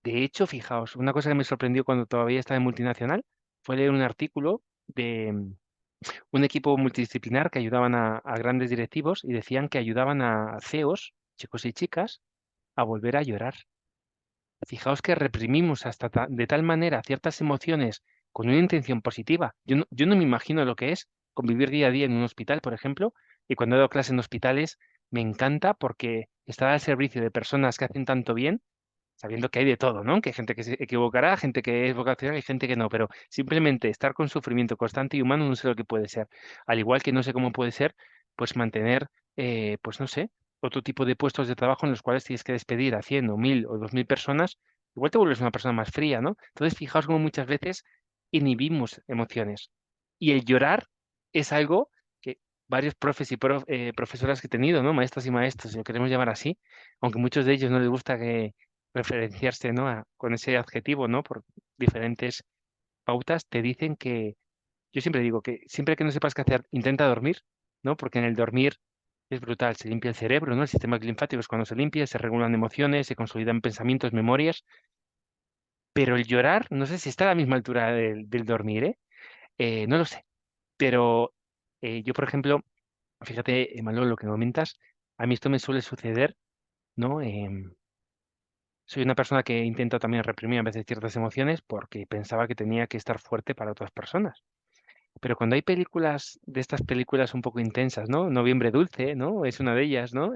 De hecho, fijaos, una cosa que me sorprendió cuando todavía estaba en multinacional fue leer un artículo de un equipo multidisciplinar que ayudaban a grandes directivos y decían que ayudaban a CEOs, chicos y chicas, a volver a llorar. Fijaos que reprimimos hasta de tal manera ciertas emociones con una intención positiva. Yo no me imagino lo que es convivir día a día en un hospital, por ejemplo, y cuando he dado clase en hospitales me encanta porque estar al servicio de personas que hacen tanto bien, sabiendo que hay de todo, ¿no? Que hay gente que se equivocará, gente que es vocacional y gente que no, pero simplemente estar con sufrimiento constante y humano no sé lo que puede ser. Al igual que no sé cómo puede ser, pues mantener, pues no sé, otro tipo de puestos de trabajo en los cuales tienes que despedir a 100 o 1000 o 2000 personas, igual te vuelves una persona más fría, ¿no? Entonces, fijaos cómo muchas veces inhibimos emociones. Y el llorar es algo que varios profes y profesoras que he tenido, ¿no? Maestras y maestros, si lo queremos llamar así, aunque muchos de ellos no les gusta que referenciarse, ¿no? Con ese adjetivo, ¿no? Por diferentes pautas, te dicen que, yo siempre digo que siempre que no sepas qué hacer, intenta dormir, ¿no? Porque en el dormir es brutal, se limpia el cerebro, ¿no? El sistema linfático es cuando se limpia, se regulan emociones, se consolidan pensamientos, memorias, pero el llorar, no sé si está a la misma altura del dormir, ¿eh? No lo sé, pero yo, por ejemplo, fíjate, Manuel, lo que comentas, a mí esto me suele suceder, ¿no? Soy una persona que intenta también reprimir a veces ciertas emociones porque pensaba que tenía que estar fuerte para otras personas. Pero cuando hay películas, de estas películas un poco intensas, ¿no? Noviembre Dulce, ¿no? Es una de ellas, ¿no?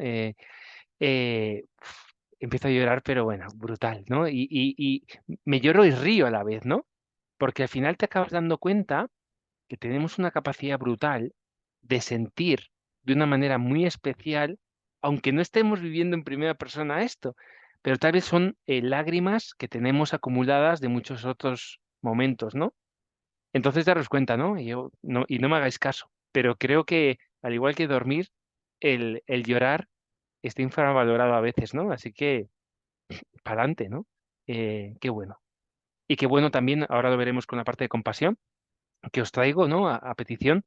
Empiezo a llorar, pero bueno, brutal, ¿no? Y me lloro y río a la vez, ¿no? Porque al final te acabas dando cuenta que tenemos una capacidad brutal de sentir de una manera muy especial, aunque no estemos viviendo en primera persona esto, pero tal vez son lágrimas que tenemos acumuladas de muchos otros momentos, ¿no? Entonces daros cuenta, ¿no? Y no me hagáis caso, pero creo que al igual que dormir, el llorar está infravalorado a veces, ¿no? Así que para adelante, ¿no? Qué bueno. Y qué bueno también, ahora lo veremos con la parte de compasión, que os traigo, ¿no? A petición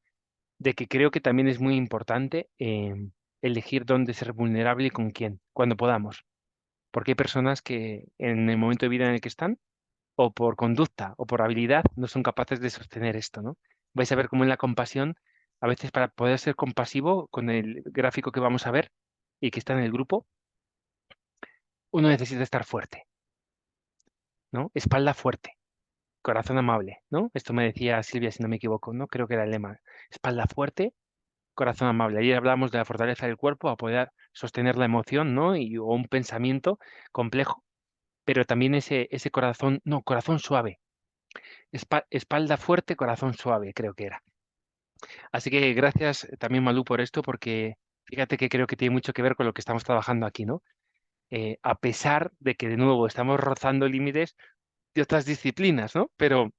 de que creo que también es muy importante. elegir dónde ser vulnerable y con quién, cuando podamos. Porque hay personas que en el momento de vida en el que están, o por conducta o por habilidad, no son capaces de sostener esto, ¿no? Vais a ver cómo en la compasión, a veces para poder ser compasivo con el gráfico que vamos a ver y que está en el grupo, uno necesita estar fuerte, ¿no? Espalda fuerte, corazón amable, ¿no? Esto me decía Silvia, si no me equivoco, ¿no? Creo que era el lema. Espalda fuerte, corazón amable. Ayer hablamos de la fortaleza del cuerpo a poder sostener la emoción, ¿no? O un pensamiento complejo, pero también ese corazón, no, corazón suave. Espalda fuerte, corazón suave, creo que era. Así que gracias también, Malú, por esto, porque fíjate que creo que tiene mucho que ver con lo que estamos trabajando aquí, ¿no? A pesar de que, de nuevo, estamos rozando límites de otras disciplinas, ¿no? Pero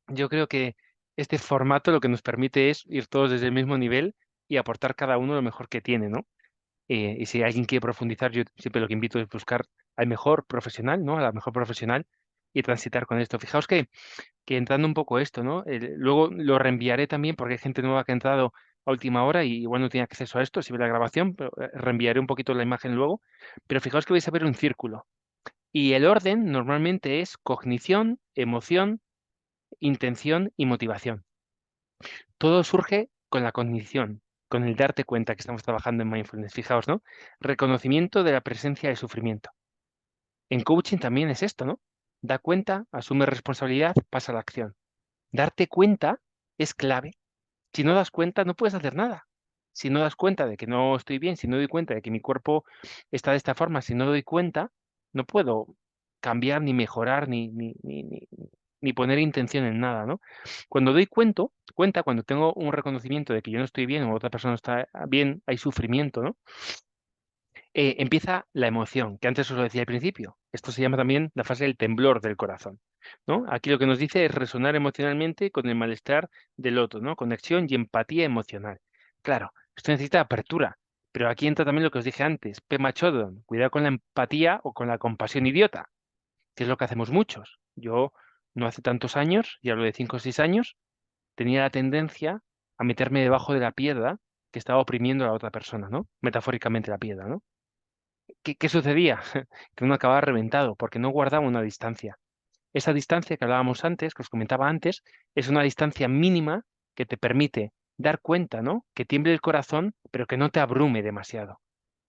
yo creo que este formato lo que nos permite es ir todos desde el mismo nivel y aportar cada uno lo mejor que tiene, ¿no? Y si alguien quiere profundizar, yo siempre lo que invito es buscar al mejor profesional, ¿no? A la mejor profesional y transitar con esto. Fijaos que entrando un poco esto, ¿no? Luego lo reenviaré también porque hay gente nueva que ha entrado a última hora y igual no tiene acceso a esto si ve la grabación, pero reenviaré un poquito la imagen luego. Pero fijaos que vais a ver un círculo. Y el orden normalmente es cognición, emoción, intención y motivación. Todo surge con la cognición, con el darte cuenta que estamos trabajando en mindfulness. Fijaos, ¿no? Reconocimiento de la presencia del sufrimiento. En coaching también es esto, ¿no? Da cuenta, asume responsabilidad, pasa a la acción. Darte cuenta es clave. Si no das cuenta, no puedes hacer nada. Si no das cuenta de que no estoy bien, si no doy cuenta de que mi cuerpo está de esta forma, si no doy cuenta, no puedo cambiar, ni mejorar, ni poner intención en nada, ¿no? Cuando doy cuenta, cuando tengo un reconocimiento de que yo no estoy bien o otra persona no está bien, hay sufrimiento, ¿no? Empieza la emoción, que antes os lo decía al principio. Esto se llama también la fase del temblor del corazón, ¿no? Aquí lo que nos dice es resonar emocionalmente con el malestar del otro, ¿no? Conexión y empatía emocional. Claro, esto necesita apertura, pero aquí entra también lo que os dije antes, Pema Chodron, cuidado con la empatía o con la compasión idiota, que es lo que hacemos muchos. Yo no hace tantos años, ya hablo de 5 o 6 años, tenía la tendencia a meterme debajo de la piedra que estaba oprimiendo a la otra persona, ¿no? Metafóricamente la piedra, ¿no? ¿Qué sucedía? Que uno acababa reventado porque no guardaba una distancia. Esa distancia que hablábamos antes, que os comentaba antes, es una distancia mínima que te permite dar cuenta, ¿no? Que tiemble el corazón, pero que no te abrume demasiado.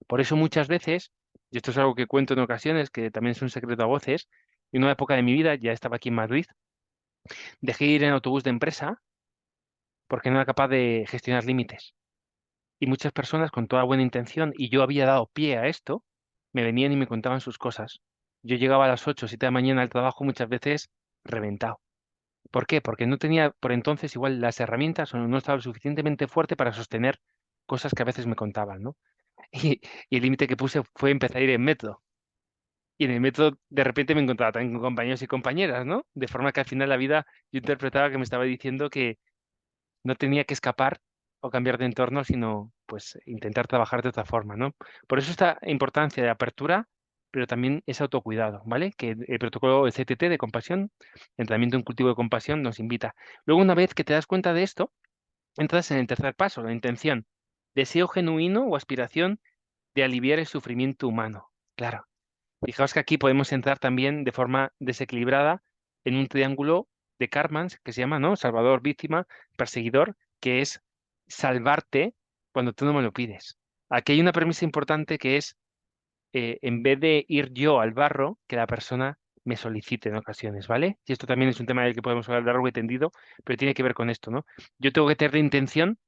Por eso muchas veces, y esto es algo que cuento en ocasiones, que también es un secreto a voces, en una época de mi vida, ya estaba aquí en Madrid, dejé ir en autobús de empresa porque no era capaz de gestionar límites. Y muchas personas con toda buena intención, y yo había dado pie a esto, me venían y me contaban sus cosas. Yo llegaba a las 8 o 7 de la mañana al trabajo muchas veces reventado. ¿Por qué? Porque no tenía por entonces igual las herramientas o no estaba lo suficientemente fuerte para sostener cosas que a veces me contaban, ¿no? Y el límite que puse fue empezar a ir en metro. Y en el metro de repente me encontraba también con compañeros y compañeras, ¿no? De forma que al final la vida yo interpretaba que me estaba diciendo que no tenía que escapar o cambiar de entorno, sino pues intentar trabajar de otra forma, ¿no? Por eso esta importancia de apertura, pero también es autocuidado, ¿vale? Que el protocolo de CTT de compasión, entrenamiento en cultivo de compasión, nos invita. Luego, una vez que te das cuenta de esto, entras en el tercer paso, la intención. Deseo genuino o aspiración de aliviar el sufrimiento humano. Claro. Fijaos que aquí podemos entrar también de forma desequilibrada en un triángulo de Karman que se llama, ¿no? Salvador, víctima, perseguidor, que es salvarte cuando tú no me lo pides. Aquí hay una premisa importante que es, en vez de ir yo al barro, que la persona me solicite en ocasiones, ¿vale? Y esto también es un tema del que podemos hablar largo y tendido, pero tiene que ver con esto, ¿no? Yo tengo que tener la intención,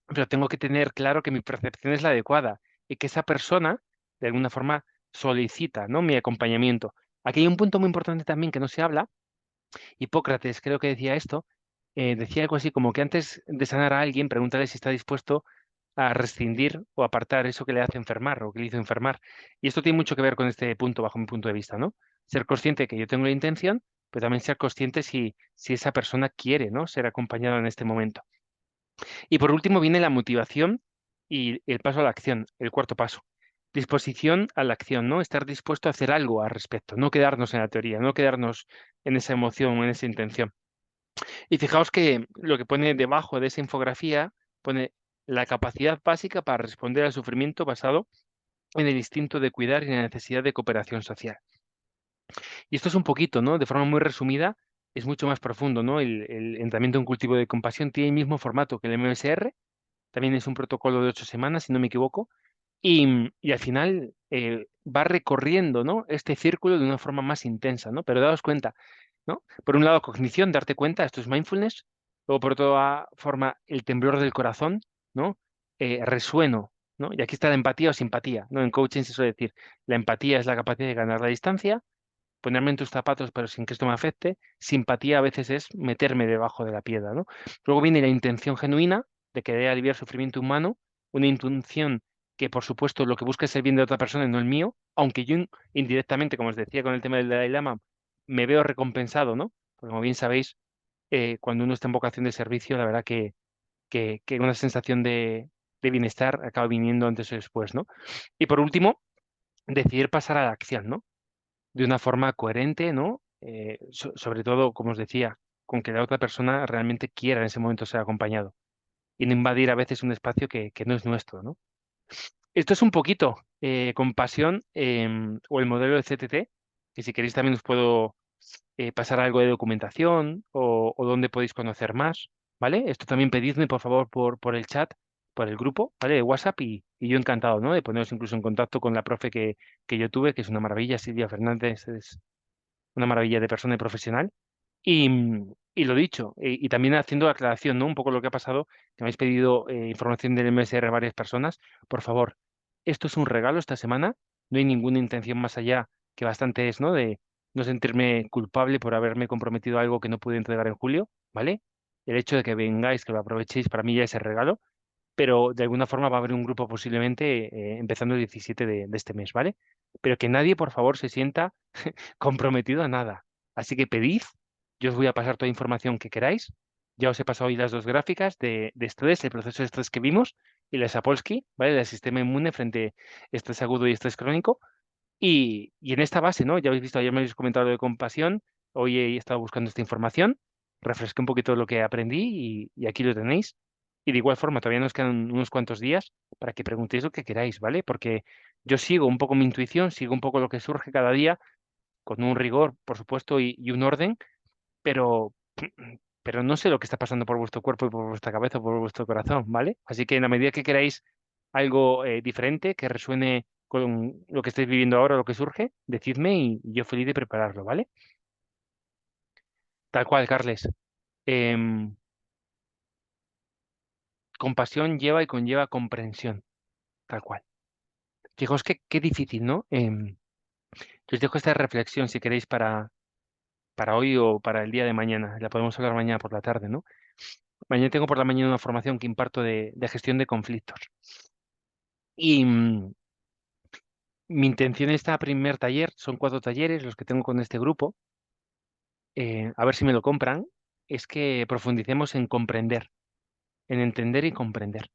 pero tengo que tener claro que mi percepción es la adecuada y que esa persona, de alguna forma, solicita, ¿no? Mi acompañamiento. Aquí hay un punto muy importante también que no se habla. Hipócrates creo que decía esto. Decía algo así como que antes de sanar a alguien, pregúntale si está dispuesto a rescindir o apartar eso que le hace enfermar o que le hizo enfermar. Y esto tiene mucho que ver con este punto, bajo mi punto de vista, ¿no? Ser consciente que yo tengo la intención, pero también ser consciente si esa persona quiere, ¿no? Ser acompañado en este momento. Y por último viene la motivación y el paso a la acción, el cuarto paso. Disposición a la acción, ¿no? Estar dispuesto a hacer algo al respecto, no quedarnos en la teoría, no quedarnos en esa emoción o en esa intención. Y fijaos que lo que pone debajo de esa infografía pone la capacidad básica para responder al sufrimiento basado en el instinto de cuidar y la necesidad de cooperación social. Y esto es un poquito, ¿no? De forma muy resumida, es mucho más profundo, ¿no? El entrenamiento en cultivo de compasión tiene el mismo formato que el MSR, también es un protocolo de 8 semanas, si no me equivoco, y al final va recorriendo, ¿no? Este círculo de una forma más intensa, ¿no? Pero daos cuenta, ¿no? Por un lado, cognición, darte cuenta, esto es mindfulness. Luego, por otra forma, el temblor del corazón, ¿no? Resueno, ¿no? Y aquí está la empatía o simpatía, ¿no? En coaching se suele decir, la empatía es la capacidad de ganar la distancia, ponerme en tus zapatos pero sin que esto me afecte. Simpatía a veces es meterme debajo de la piedra, ¿no? Luego viene la intención genuina de querer aliviar sufrimiento humano, una intención que por supuesto lo que busca es el bien de otra persona y no el mío, aunque yo indirectamente, como os decía con el tema del Dalai Lama, me veo recompensado, ¿no? Porque como bien sabéis, cuando uno está en vocación de servicio, la verdad que una sensación de bienestar acaba viniendo antes o después, ¿no? Y por último, decidir pasar a la acción, ¿no? De una forma coherente, ¿no? Sobre todo, como os decía, con que la otra persona realmente quiera en ese momento ser acompañado y no invadir a veces un espacio que no es nuestro, ¿no? Esto es un poquito compasión o el modelo de CTT, que si queréis también os puedo pasar algo de documentación o dónde podéis conocer más, ¿vale? Esto también pedidme, por favor, por el chat, por el grupo, ¿vale? De WhatsApp y yo encantado, ¿no? De poneros incluso en contacto con la profe que yo tuve, que es una maravilla, Silvia Fernández, es una maravilla de persona y profesional. Y lo dicho, y también haciendo aclaración, ¿no? Un poco lo que ha pasado, que me habéis pedido información del MSR varias personas. Por favor, esto es un regalo esta semana, no hay ninguna intención más allá que bastante es, ¿no? De no sentirme culpable por haberme comprometido a algo que no pude entregar en julio, ¿vale? El hecho de que vengáis, que lo aprovechéis, para mí ya es el regalo, pero de alguna forma va a haber un grupo posiblemente empezando el 17 de este mes, ¿vale? Pero que nadie, por favor, se sienta comprometido a nada. Así que pedid, yo os voy a pasar toda la información que queráis. Ya os he pasado hoy las dos gráficas de estrés, el proceso de estrés que vimos, y la Sapolsky, ¿vale? Del sistema inmune frente a estrés agudo y estrés crónico. Y en esta base, ¿no? Ya habéis visto, ayer me habéis comentado lo de compasión, hoy he estado buscando esta información, refresqué un poquito lo que aprendí y aquí lo tenéis. Y de igual forma, todavía nos quedan unos cuantos días para que preguntéis lo que queráis, ¿vale? Porque yo sigo un poco mi intuición, sigo un poco lo que surge cada día con un rigor, por supuesto, y un orden, pero, pero no sé lo que está pasando por vuestro cuerpo y por vuestra cabeza o por vuestro corazón, ¿vale? Así que en la medida que queráis algo diferente, que resuene con lo que estáis viviendo ahora, lo que surge, decidme y yo feliz de prepararlo, ¿vale? Tal cual, Carles. Em, compasión lleva y conlleva comprensión, tal cual. Fijaos qué difícil, ¿no? Yo os dejo esta reflexión si queréis para hoy o para el día de mañana. La podemos hablar mañana por la tarde, ¿no? Mañana tengo por la mañana una formación que imparto de gestión de conflictos. Y mi intención en este primer taller, son 4 talleres los que tengo con este grupo, a ver si me lo compran, es que profundicemos en comprender, en entender y comprender.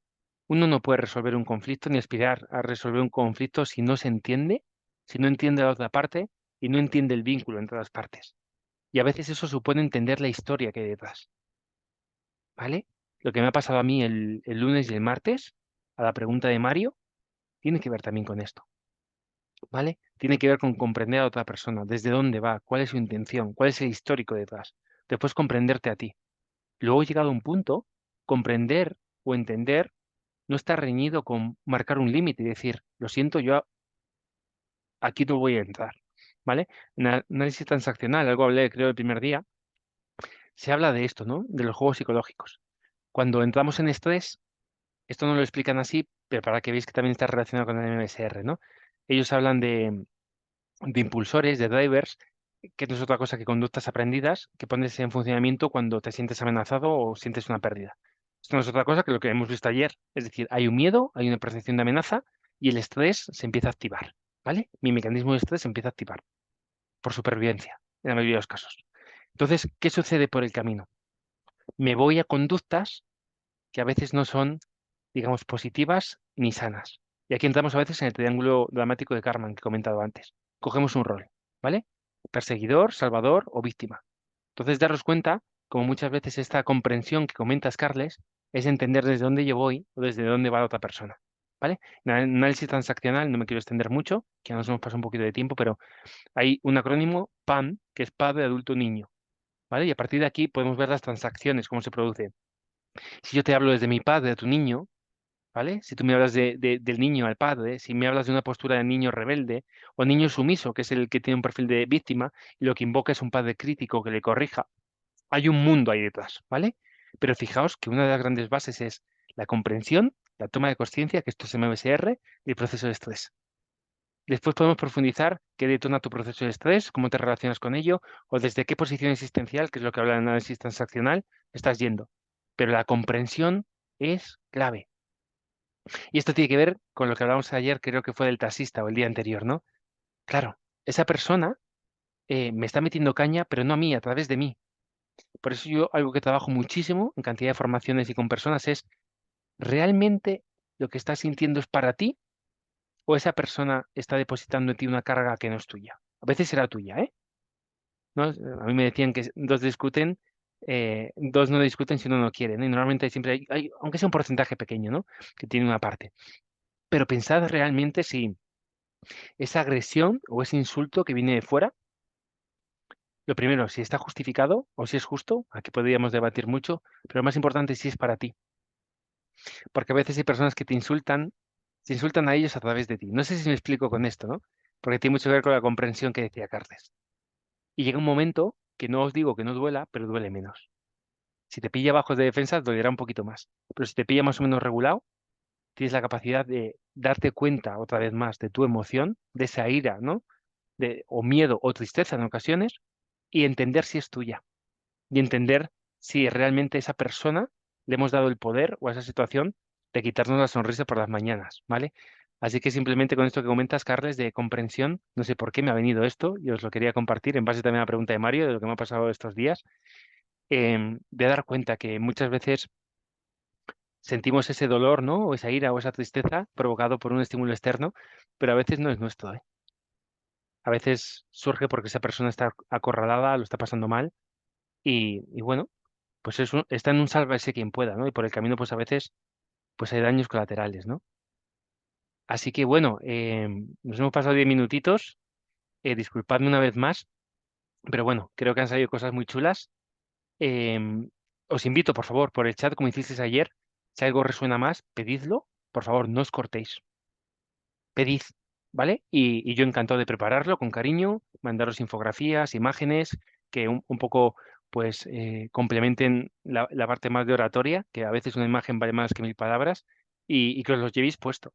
Uno no puede resolver un conflicto ni aspirar a resolver un conflicto si no se entiende, si no entiende la otra parte y no entiende el vínculo entre las partes. Y a veces eso supone entender la historia que hay detrás, ¿vale? Lo que me ha pasado a mí el lunes y el martes, a la pregunta de Mario, tiene que ver también con esto, ¿vale? Tiene que ver con comprender a otra persona, desde dónde va, cuál es su intención, cuál es el histórico detrás. Después comprenderte a ti. Luego, llegado a un punto, comprender o entender no está reñido con marcar un límite y decir, lo siento, yo aquí no voy a entrar, ¿vale? En análisis transaccional, algo hablé, creo, el primer día, se habla de esto, ¿no? De los juegos psicológicos. Cuando entramos en estrés, esto no lo explican así, pero para que veáis que también está relacionado con el MSR, ¿no? Ellos hablan de impulsores, de drivers, que no es otra cosa que conductas aprendidas que pones en funcionamiento cuando te sientes amenazado o sientes una pérdida. Esto no es otra cosa que lo que hemos visto ayer. Es decir, hay un miedo, hay una percepción de amenaza y el estrés se empieza a activar, ¿vale? Mi mecanismo de estrés se empieza a activar por supervivencia, en la mayoría de los casos. Entonces, ¿qué sucede por el camino? Me voy a conductas que a veces no son, digamos, positivas ni sanas. Y aquí entramos a veces en el triángulo dramático de Karman que he comentado antes. Cogemos un rol, ¿vale? Perseguidor, salvador o víctima. Entonces, daros cuenta, como muchas veces esta comprensión que comentas, Carles, es entender desde dónde yo voy o desde dónde va la otra persona. ¿Vale? En el análisis transaccional, no me quiero extender mucho, que ya nos hemos pasado un poquito de tiempo, pero hay un acrónimo PAN, que es padre, adulto, niño. ¿Vale? Y a partir de aquí podemos ver las transacciones, cómo se producen. Si yo te hablo desde mi padre a tu niño, ¿vale? Si tú me hablas del niño al padre, si me hablas de una postura de niño rebelde o niño sumiso, que es el que tiene un perfil de víctima, y lo que invoca es un padre crítico que le corrija, hay un mundo ahí detrás, ¿vale? Pero fijaos que una de las grandes bases es la comprensión, la toma de conciencia, que esto es MBSR, y el proceso de estrés. Después podemos profundizar qué detona tu proceso de estrés, cómo te relacionas con ello, o desde qué posición existencial, que es lo que habla el análisis transaccional, estás yendo. Pero la comprensión es clave. Y esto tiene que ver con lo que hablamos ayer, creo que fue del taxista o el día anterior, ¿no? Claro, esa persona me está metiendo caña, pero no a mí, a través de mí. Por eso yo algo que trabajo muchísimo en cantidad de formaciones y con personas es, ¿realmente lo que estás sintiendo es para ti o esa persona está depositando en ti una carga que no es tuya? A veces será tuya, ¿eh? ¿No? A mí me decían que dos discuten, dos no discuten si uno no quiere, ¿no? Y normalmente siempre aunque sea un porcentaje pequeño, ¿no? Que tiene una parte. Pero pensad realmente si esa agresión o ese insulto que viene de fuera, lo primero, si está justificado o si es justo, aquí podríamos debatir mucho, pero lo más importante es si es para ti. Porque a veces hay personas que se insultan a ellos a través de ti. No sé si me explico con esto, ¿no? Porque tiene mucho que ver con la comprensión que decía Carles. Y llega un momento que no os digo que no duela, pero duele menos. Si te pilla bajos de defensa, dolerá un poquito más. Pero si te pilla más o menos regulado, tienes la capacidad de darte cuenta otra vez más de tu emoción, de esa ira, ¿no? O miedo o tristeza en ocasiones, y entender si es tuya. Y entender si realmente a esa persona le hemos dado el poder o a esa situación de quitarnos la sonrisa por las mañanas, ¿vale? Así que simplemente con esto que comentas, Carles, de comprensión, no sé por qué me ha venido esto y os lo quería compartir en base también a la pregunta de Mario, de lo que me ha pasado estos días, de dar cuenta que muchas veces sentimos ese dolor, ¿no? O esa ira o esa tristeza provocado por un estímulo externo, pero a veces no es nuestro, ¿eh? A veces surge porque esa persona está acorralada, lo está pasando mal y bueno, pues está en un sálvese quien pueda, ¿no? Y por el camino, pues a veces, pues hay daños colaterales, ¿no? Así que bueno, nos hemos pasado 10 minutitos, disculpadme una vez más, pero bueno, creo que han salido cosas muy chulas. Em, Os invito, por favor, por el chat, como hicisteis ayer, si algo resuena más, pedidlo, por favor, no os cortéis. Pedid, ¿vale? Y yo encantado de prepararlo con cariño, mandaros infografías, imágenes que un poco pues complementen la parte más de oratoria, que a veces una imagen vale más que mil palabras, y que os los llevéis puesto,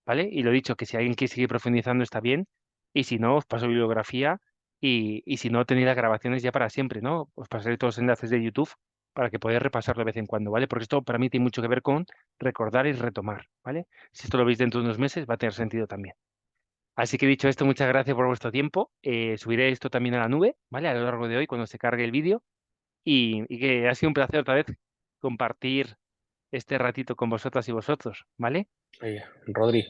¿vale? Y lo dicho, que si alguien quiere seguir profundizando está bien, y si no, os paso bibliografía, y si no, tenéis las grabaciones ya para siempre, ¿no? Os pasaré todos los enlaces de YouTube para que podáis repasarlo de vez en cuando, ¿vale? Porque esto para mí tiene mucho que ver con recordar y retomar, ¿vale? Si esto lo veis dentro de unos meses, va a tener sentido también. Así que dicho esto, muchas gracias por vuestro tiempo. Subiré esto también a la nube, ¿vale? A lo largo de hoy, cuando se cargue el vídeo. Y que ha sido un placer otra vez compartir este ratito con vosotras y vosotros, ¿vale? Oye, Rodri,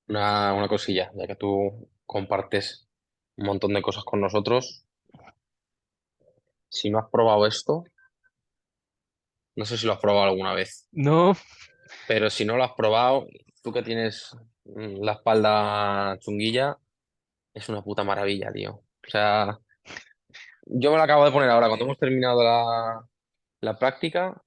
una cosilla, ya que tú compartes un montón de cosas con nosotros. Si no has probado esto, no sé si lo has probado alguna vez, No, pero si no lo has probado, tú que tienes la espalda chunguilla, es una puta maravilla, tío. O sea, yo me lo acabo de poner ahora cuando hemos terminado la práctica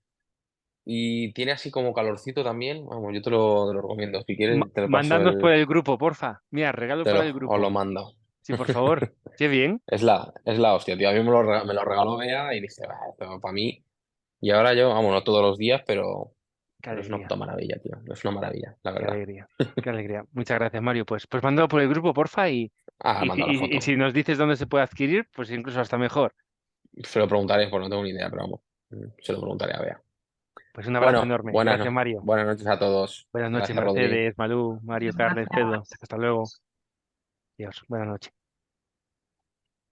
y tiene así como calorcito también. Vamos, yo te lo recomiendo. Si quieres, te lo paso mandadnos por el grupo, porfa. Mira, regalo para el os lo grupo. mando. Sí, por favor. Qué bien. Es la hostia, tío. A mí me lo regaló Bea y dije, "Bah, esto para mí". Y ahora yo, vamos, no todos los días, Qué pero es una alegría, puta maravilla, tío. Es una maravilla, la qué verdad. alegría, qué alegría. Muchas gracias, Mario. Pues mándalo por el grupo, porfa, Ah, y, si manda la y si foto. nos dices dónde se puede adquirir, pues incluso hasta mejor. Se lo preguntaré, pues no tengo ni idea, pero vamos. Se lo preguntaré a Bea. Pues un abrazo Bueno, enorme. Gracias, Mario. buenas noches a todos. Buenas noches, Gracias, Rodri. Mercedes, Malú, Mario, Carles, Pedro. Hasta luego. Dios, buenas noches.